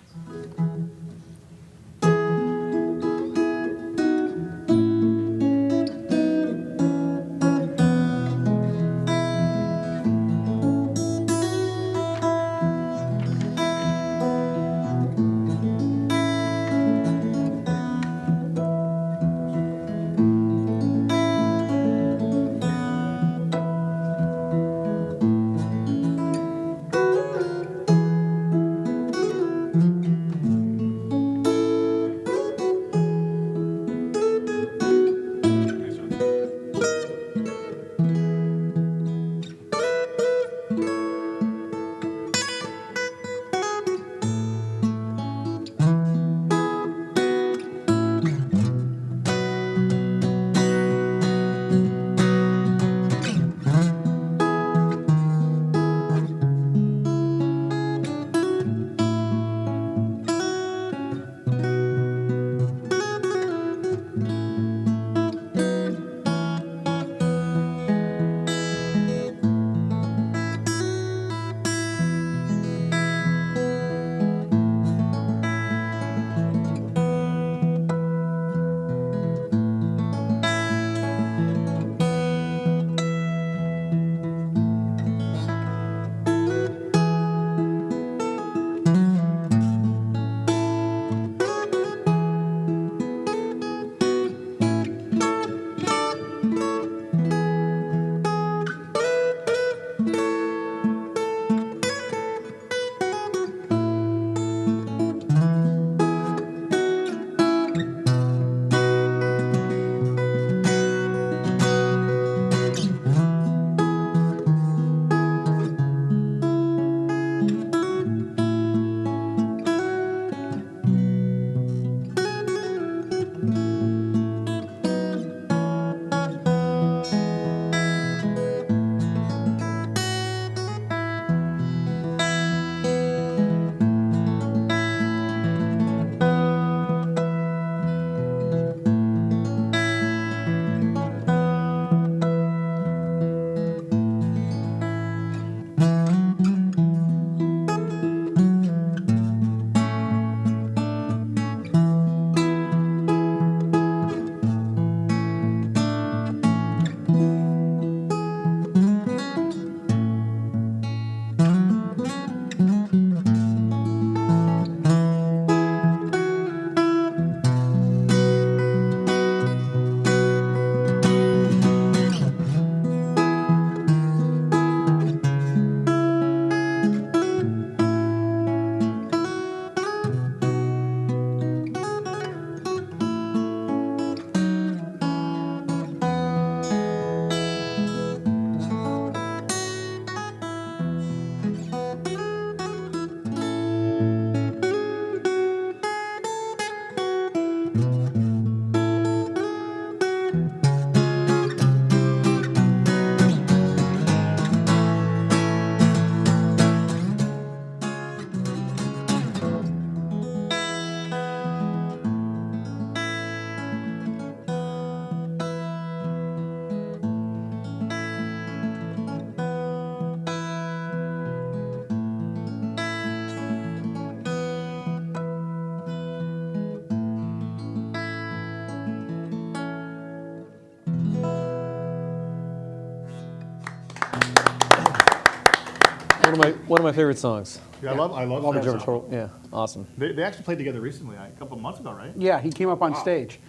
One of my favorite songs. Yeah, I love The that German song. Turtle. Yeah, awesome. They actually played together recently, a couple of months ago, right? Yeah, he came up on stage.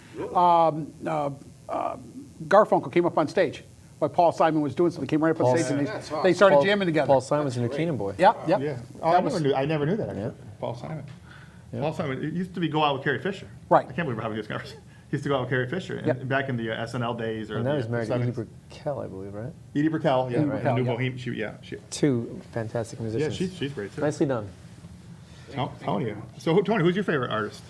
Garfunkel came up on stage while Paul Simon was doing something. Came right up on stage and That's they started jamming together. Paul Simon's a New Canaan boy. Yep, yep. Yeah. Oh, I never knew that, actually. Yeah. Paul Simon. Paul Simon, it used to be go out with Carrie Fisher. Right. I can't believe we're having this conversation. He used to go out with Carrie Fisher Yep. back in the SNL days. Or And now he's married to Edie 70s. Brickell, I believe, right? Edie Brickell, yeah. Edie Brickell, New yeah. Bohemian, she. Two fantastic Yeah, musicians. she's great too. Nicely done. Telling you. So, Tony, who's your favorite artist?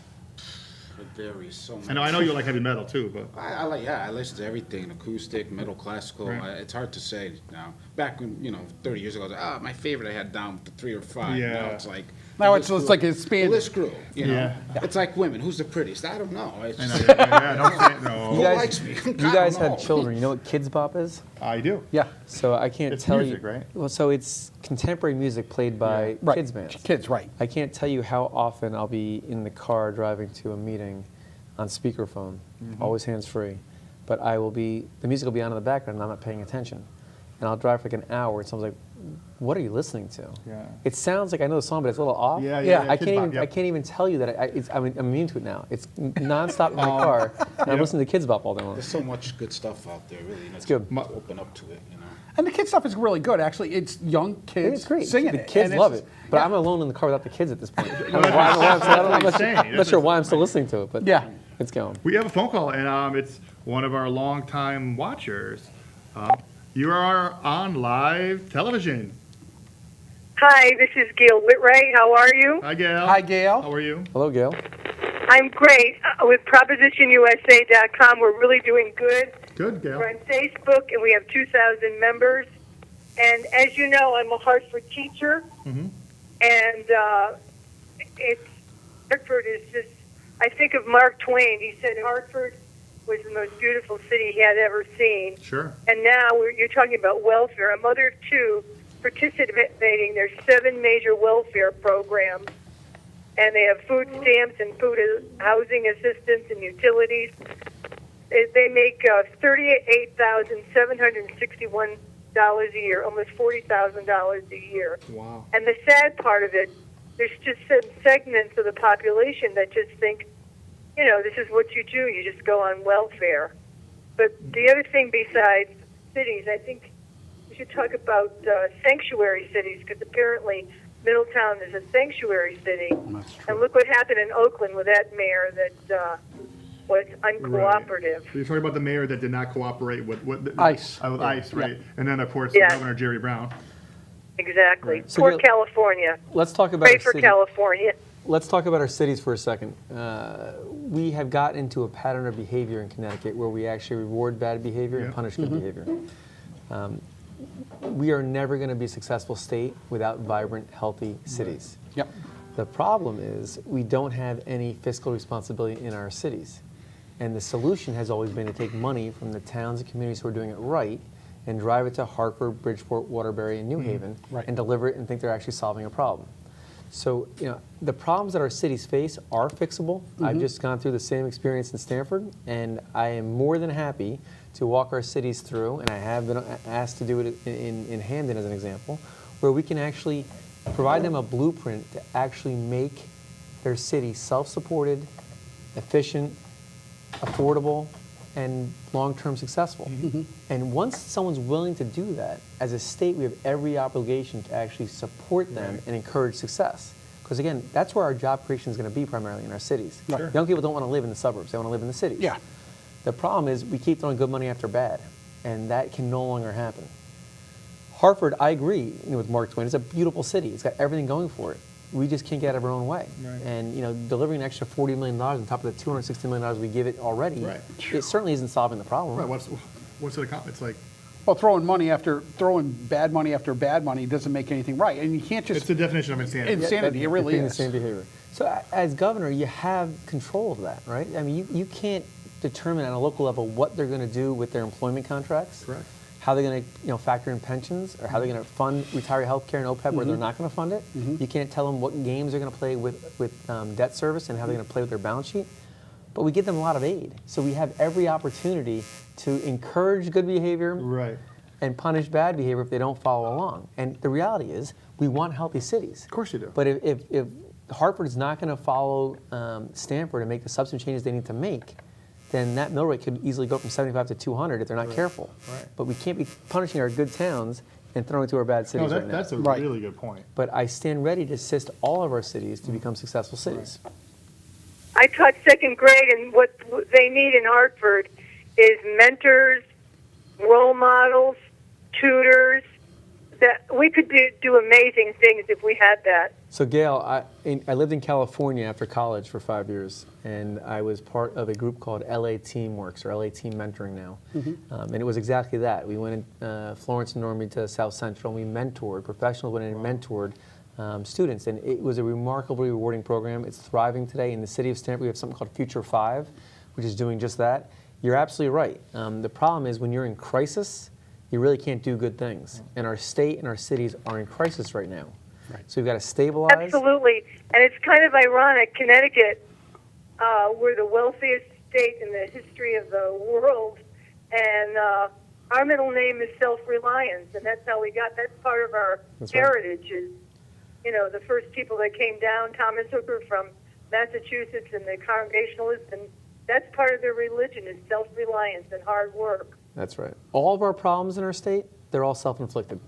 It varies so much. I know you like heavy metal too, but I listen to everything, acoustic, metal, classical. Right. It's hard to say now. Back when, 30 years ago, I was like, my favorite I had down to 3 or 5. Yeah. Now it's like. Now the it's list like grew. expanded. The list grew, Yeah. It's like women. Who's the prettiest? I don't know. It's I just, know, yeah, don't say it, no. who likes me? You guys have children. You know what Kids Bop is? I do. Yeah, So I can't It's tell music, you. right? Well, so it's contemporary music played by right. kids bands. Kids, right. I can't tell you how often I'll be in the car driving to a meeting on speakerphone, always hands free. But the music will be on in the background and I'm not paying attention. And I'll drive for like an hour and someone's like, what are you listening to? Yeah. It sounds like I know the song, but it's a little off. Yeah, yeah, I Kids can't Bop, even. yep. I can't even tell you that I'm immune to it now. It's nonstop in my car. And I'm listening to Kids Bop all day long. There's so much good stuff out there, really. It's good. Open up to it, And the kids stuff is really good, actually. It's young kids It's great. singing The it. kids and love it's- it. But yeah. I'm alone in the car without the kids at this point. I'm that's not sure why I'm still listening to it, but Yeah. it's going. We have a phone call, and it's one of our longtime watchers. You are on live television. Hi, this is Gail Whitray. How are you? Hi, Gail. Hi, Gail. How are you? Hello, Gail. I'm great. With PropositionUSA.com, we're really doing good. Good, Gail. We're on Facebook, and we have 2,000 members. And as you know, I'm a Hartford teacher, and Hartford is just, I think of Mark Twain. He said Hartford was the most beautiful city he had ever seen. Sure. And now you're talking about welfare. A mother of 2 participating. There's 7 major welfare programs, and they have food stamps and housing assistance and utilities. They make $38,761 a year, almost $40,000 a year. Wow. And the sad part of it, there's just some segments of the population that just think, this is what you do. You just go on welfare. But the other thing besides cities, I think we should talk about sanctuary cities, because apparently Middletown is a sanctuary city. That's true. And look what happened in Oakland with that mayor that was uncooperative. So you're talking about the mayor that did not cooperate with ICE. With ICE, right? And then, of course, Yeah. Governor Jerry Brown. Exactly. So Poor Gail- California. Let's talk about Pray our for city. California. Let's talk about our cities for a second. We have got into a pattern of behavior in Connecticut where we actually reward bad behavior and Yeah. punish good behavior. We are never going to be a successful state without vibrant, healthy cities. Yep. The problem is we don't have any fiscal responsibility in our cities. And the solution has always been to take money from the towns and communities who are doing it right and drive it to Hartford, Bridgeport, Waterbury, and New Haven Right. and deliver it and think they're actually solving a problem. So, the problems that our cities face are fixable. I've just gone through the same experience in Stamford, and I am more than happy to walk our cities through, and I have been asked to do it in Hamden as an example, where we can actually provide them a blueprint to actually make their city self-supported, efficient, affordable, and long-term successful. And once someone's willing to do that, as a state, we have every obligation to actually support them and encourage success. Because again, that's where our job creation is going to be primarily in our cities. Sure. Young people don't want to live in the suburbs; they want to live in the cities. Yeah. The problem is we keep throwing good money after bad, and that can no longer happen. Hartford, I agree with Mark Twain. It's a beautiful city. It's got everything going for it. We just can't get out of our own way. Right. And delivering an extra $40 million on top of the $260 million we give it already, Right. it certainly isn't solving the problem. Right. What's it? It's like Well, throwing bad money after bad money doesn't make anything right, and you can't just it's the definition of insanity. insanity. It really Repeating is. the same behavior. So as governor, you have control of that, right? I mean, you can't determine at a local level what they're going to do with their employment contracts. Correct. How they're going to factor in pensions, or how they're going to fund retiree health care and OPEB where they're not going to fund it. You can't tell them what games they're going to play with debt service and how they're going to play with their balance sheet. But we give them a lot of aid. So we have every opportunity to encourage good behavior, Right. and punish bad behavior if they don't follow along. And the reality is, we want healthy cities. Of course you do. But if Hartford is not going to follow Stamford and make the substantive changes they need to make, then that mill rate could easily go from 75 to 200 if they're not careful. Right. But we can't be punishing our good towns and throwing it to our bad cities right now. That's a Right. really good point. But I stand ready to assist all of our cities to become successful cities. I taught second grade, and what they need in Hartford is mentors, role models, tutors. That we could do amazing things if we had that. So Gail, I lived in California after college for 5 years, and I was part of a group called LA Teamworks, or LA Team Mentoring now. And it was exactly that. We went in Florence and Normandy to South Central, and we mentored, professionals went in and mentored students. And it was a remarkably rewarding program. It's thriving today. In the city of Stanford, we have something called Future 5, which is doing just that. You're absolutely right. The problem is when you're in crisis, you really can't do good things. And our state and our cities are in crisis right now. Right. So we've got to stabilize. Absolutely, and it's kind of ironic. Connecticut, we're the wealthiest state in the history of the world, and our middle name is self-reliance, and that's how we got. That's part of our That's right. heritage. Is the first people that came down, Thomas Hooker from Massachusetts, and the Congregationalists, and that's part of their religion is self-reliance and hard work. That's right. All of our problems in our state, they're all self-inflicted.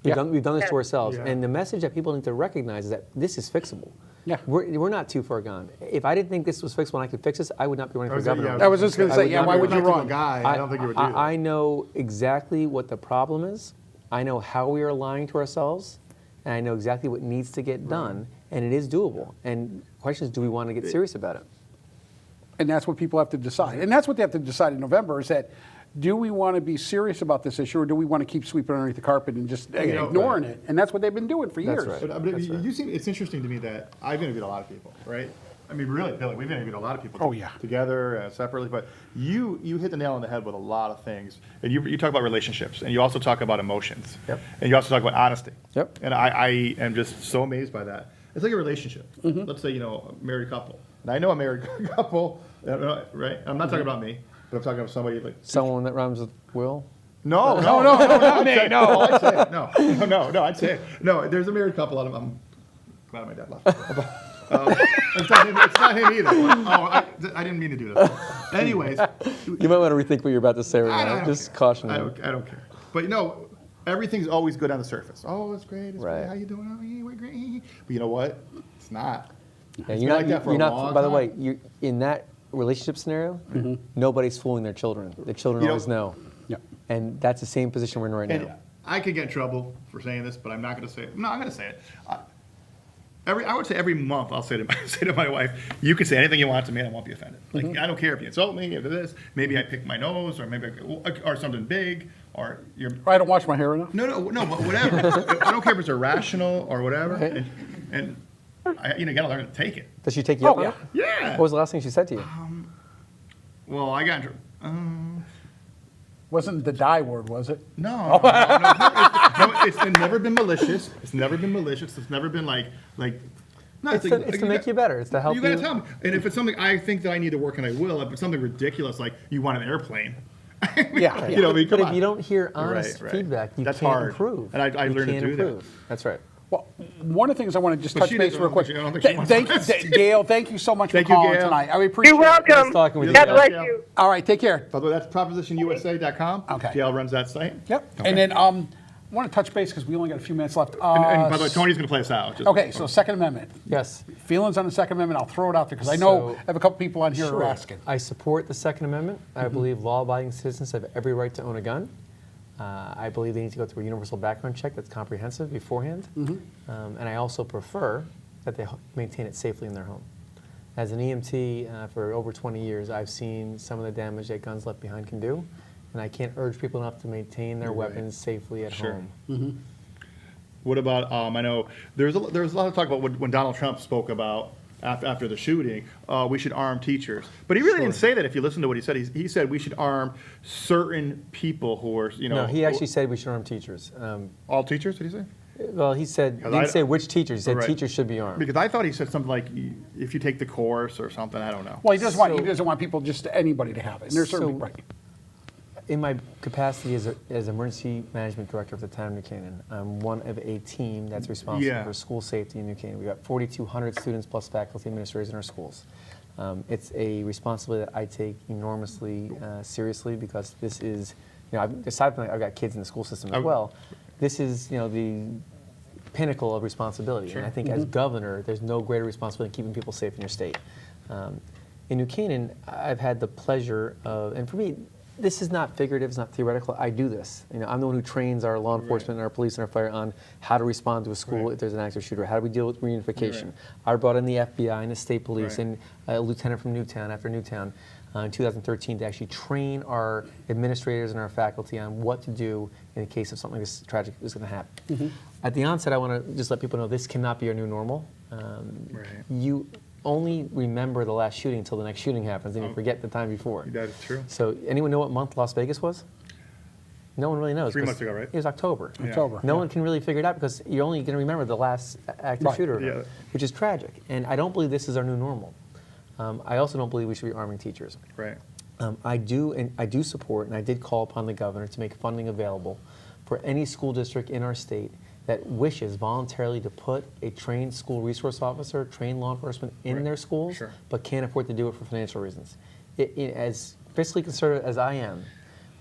We've Yeah. done this to Yeah. ourselves. Yeah. And the message that people need to recognize is that this is fixable. Yeah. We're not too far gone. If I didn't think this was fixable and I could fix this, I would not be running for governor. I was just going to I say, would yeah, not why be would you Practical run? guy, I don't think you would do that. I know exactly what the problem is. I know how we are lying to ourselves. And I know exactly what needs to get done. And it is doable. And the question is, do we want to get serious about it? And that's what people have to decide. And that's what they have to decide in November is that, do we want to be serious about this issue or do we want to keep sweeping underneath the carpet and just ignoring it? And that's what they've been doing for years. That's right. But you seem, it's interesting to me that I've interviewed a lot of people, right? I mean, really, Billy, we've interviewed a lot of people Oh, yeah. together, separately, but you hit the nail on the head with a lot of things. And you talk about relationships, and you also talk about emotions. Yep. And you also talk about honesty. Yep. And I am just so amazed by that. It's like a relationship. Let's say, a married couple. And I know a married couple, right? I'm not talking about me, but I'm talking about somebody like... Someone that rhymes with Will? No, not me, no. Oh, I'd say it. No, I'd say it. No, there's a married couple. I'm glad my dad left. It's not him either. I didn't mean to do that. Anyways, You might want to rethink what you're about to say right I now. don't Just care. caution I you. don't care. But everything's always good on the surface. Oh, it's great. It's Right. great. How you doing? Oh, yeah, we're great. But you know what? It's not. Yeah, It's you're been not, like that for a you're not, long by the time. way, you in that relationship scenario, nobody's fooling their children. The children You know- always know. Yeah. And that's the same position we're in right And now. I could get in trouble for saying this, but I'm not going to say it. No, I'm going to say it. I would say every month I'll say to my wife, you can say anything you want to me and I won't be offended. Like, I don't care if you insult me, if this, maybe I pick my nose, or maybe or something big, or you're... I don't wash my hair enough. No, but whatever. I don't care if it's irrational or whatever. Right. And you got to learn to take it. Does she take you up Oh, on yeah. it? Yeah. What was the last thing she said to you? Well, I got in trouble. Wasn't the die word, was it? No, it's never been malicious. It's never been malicious. It's never been like. No, It's to make you better. It's to help You you. gotta tell me. And if it's something I think that I need to work and I will, if it's something ridiculous like you want an airplane, Yeah. I mean, come But on. if you don't hear honest Right. feedback, you That's can't hard. improve. And I You learned to can't do that. improve. That's right. Well, one of the things I want to just But touch she base doesn't- real quick. I don't think she wants Thank to- you, Gail. Thank you so much Thank for you, calling Gail. tonight. I appreciate You're it. welcome. talking with you, God Gail. bless Yeah. you. All right, take care. By the way, that's propositionusa.com. Okay. Gail runs that site. Yep. Okay. And then I want to touch base because we only got a few minutes left. And by the way, Tony's going to play us out. Just- Okay, so Second Amendment. Yes. Feelings on the Second Amendment, I'll throw it out there because I know So- I have a couple people on here who are Sure. asking. I support the Second Amendment. I believe law-abiding citizens have every right to own a gun. I believe they need to go through a universal background check that's comprehensive beforehand. And I also prefer that they maintain it safely in their home. As an EMT for over 20 years, I've seen some of the damage that guns left behind can do. And I can't urge people enough to maintain their weapons safely at Sure. home. What about, I know there's a lot of talk about when Donald Trump spoke about after the shooting, we should arm teachers. But he really didn't say that if you listen to what he said. He said we should arm certain people who are, No, he actually said we should arm teachers. all teachers, did he say? Well, he said, he didn't say which teachers. He said Right. teachers should be armed. Because I thought he said something like, if you take the course or something, I don't know. Well, he doesn't want people, just anybody to have it. And there's certainly, So- right. in my capacity as emergency management director of the town of New Canaan, I'm one of a team that's responsible Yeah. for school safety in New Canaan. We've got 4,200 students plus faculty administrators in our schools. It's a responsibility that I take enormously seriously because this is, aside from I've got kids in the school system as well, this is, the pinnacle of responsibility. And I think as governor, there's no greater responsibility than keeping people safe in your state. In New Canaan, I've had the pleasure of, and for me, this is not figurative, it's not theoretical. I do this. I'm the one who trains our law enforcement and our police and our fire on how to respond to a school if there's an active shooter. How do we deal with reunification? I brought in the FBI and the state police and a lieutenant from Newtown after Newtown in 2013 to actually train our administrators and our faculty on what to do in the case of something this tragic is going to happen. At the onset, I want to just let people know this cannot be our new normal. You only remember the last shooting until the next shooting happens, and you forget the time before. That is true. So, anyone know what month Las Vegas was? No one really knows. 3 months ago, right? It was October. October. No one can really figure it out because you're only going to remember the last active shooter, which is tragic. And I don't believe this is our new normal. I also don't believe we should be arming teachers. Right. I do support, and I did call upon the governor to make funding available for any school district in our state that wishes voluntarily to put a trained school resource officer, trained law enforcement in their schools, but can't afford to do it for financial reasons. As fiscally conservative as I am,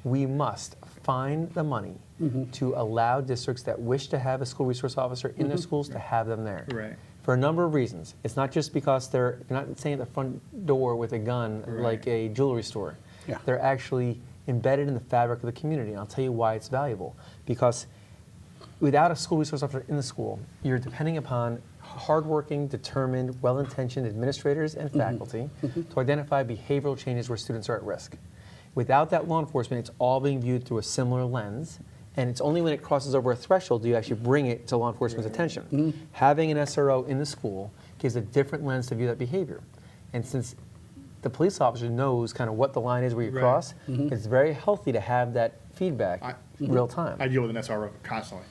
we must find the money to allow districts that wish to have a school resource officer in their schools to have them there. Right. For a number of reasons. It's not just because they're not staying at the front door with a gun like a jewelry store. Yeah. They're actually embedded in the fabric of the community. And I'll tell you why it's valuable. Because without a school resource officer in the school, you're depending upon hardworking, determined, well-intentioned administrators and faculty to identify behavioral changes where students are at risk. Without that law enforcement, it's all being viewed through a similar lens, and it's only when it crosses over a threshold do you actually bring it to law enforcement's attention. Having an SRO in the school gives a different lens to view that behavior. And since the police officer knows kind of what the line is where you cross, it's very healthy to have that feedback real time. I deal with an SRO constantly.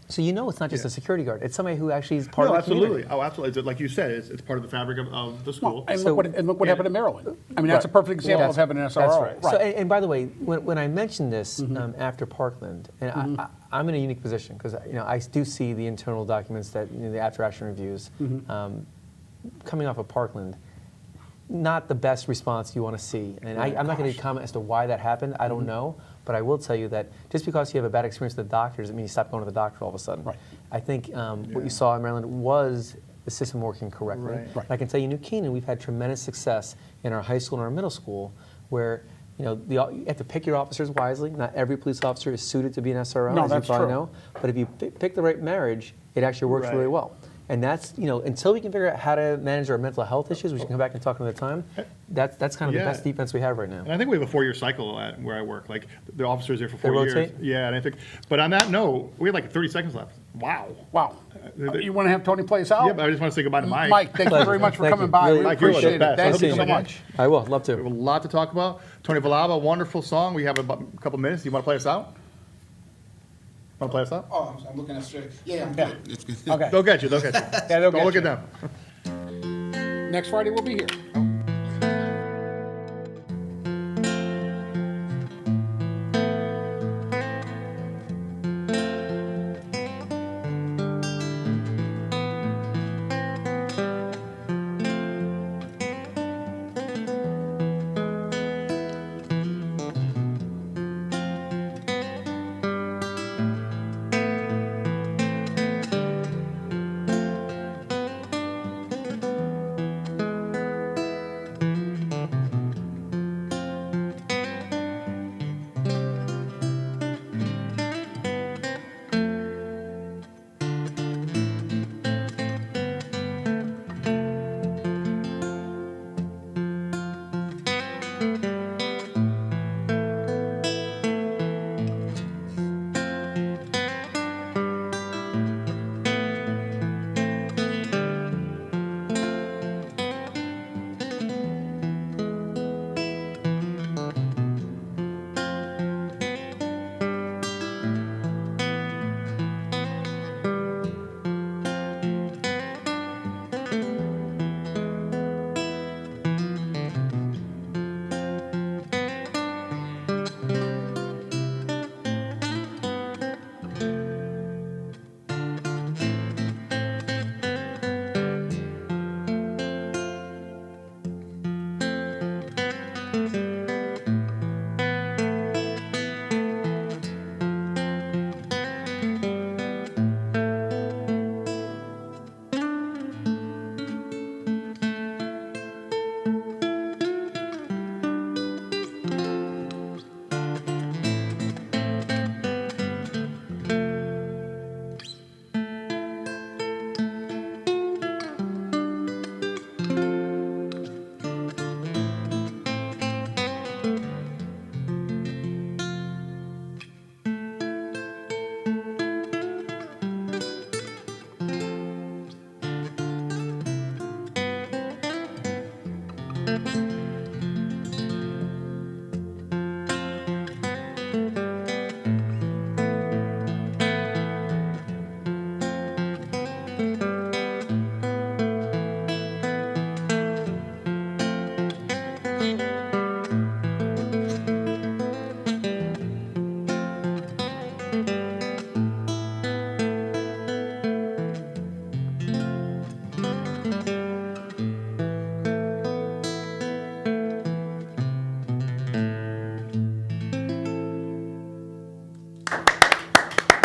So it's not just a security guard. It's somebody who actually is part of the absolutely. community. Oh, absolutely. Like you said, it's part of the fabric of the school. And look what happened in Maryland. I mean, that's a perfect example of having an SRO. That's right. So, and by the way, when I mentioned this after Parkland, and I'm in a unique position because I do see the internal documents that the after-action reviews coming off of Parkland. Not the best response you want to see, and I'm not going to comment as to why that happened. I don't know, but I will tell you that just because you have a bad experience with the doctor doesn't mean you stop going to the doctor all of a sudden. Right. I think what you saw in Maryland was the system working correctly. Right. And I can tell you, in New Canaan, we've had tremendous success in our high school and our middle school, where you have to pick your officers wisely. Not every police officer is suited to be an SRO, No, as that's you probably true. know. But if you pick the right marriage, it actually works really well. And that's, until we can figure out how to manage our mental health issues, which we can come back and talk another time, that's kind of the best defense we have right now. And I think we have a 4-year cycle at where I work. Like the officers there for 4 They years. rotate? Yeah, and I think. But on that note, we have like 30 seconds left. Wow. Wow. You want to have Tony play us out? Yeah, but I just want to say goodbye to Mike. Mike, thank you very much for Thank coming you. by. Really We Mike, you're appreciate the it. best. I Thank hope you you so come again. much. I will, love We have a to. lot to talk about. Tony Valava, wonderful song. We have a couple minutes. Do you want to play us out? Want to play us out? Oh, I'm looking at straight. Yeah, I'm good. It's good. Okay. They'll get you. They'll get you. Yeah, they'll Don't get look you. at them. Next Friday, we'll be here.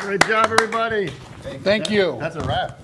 Great job, everybody. Thank you. That's a wrap.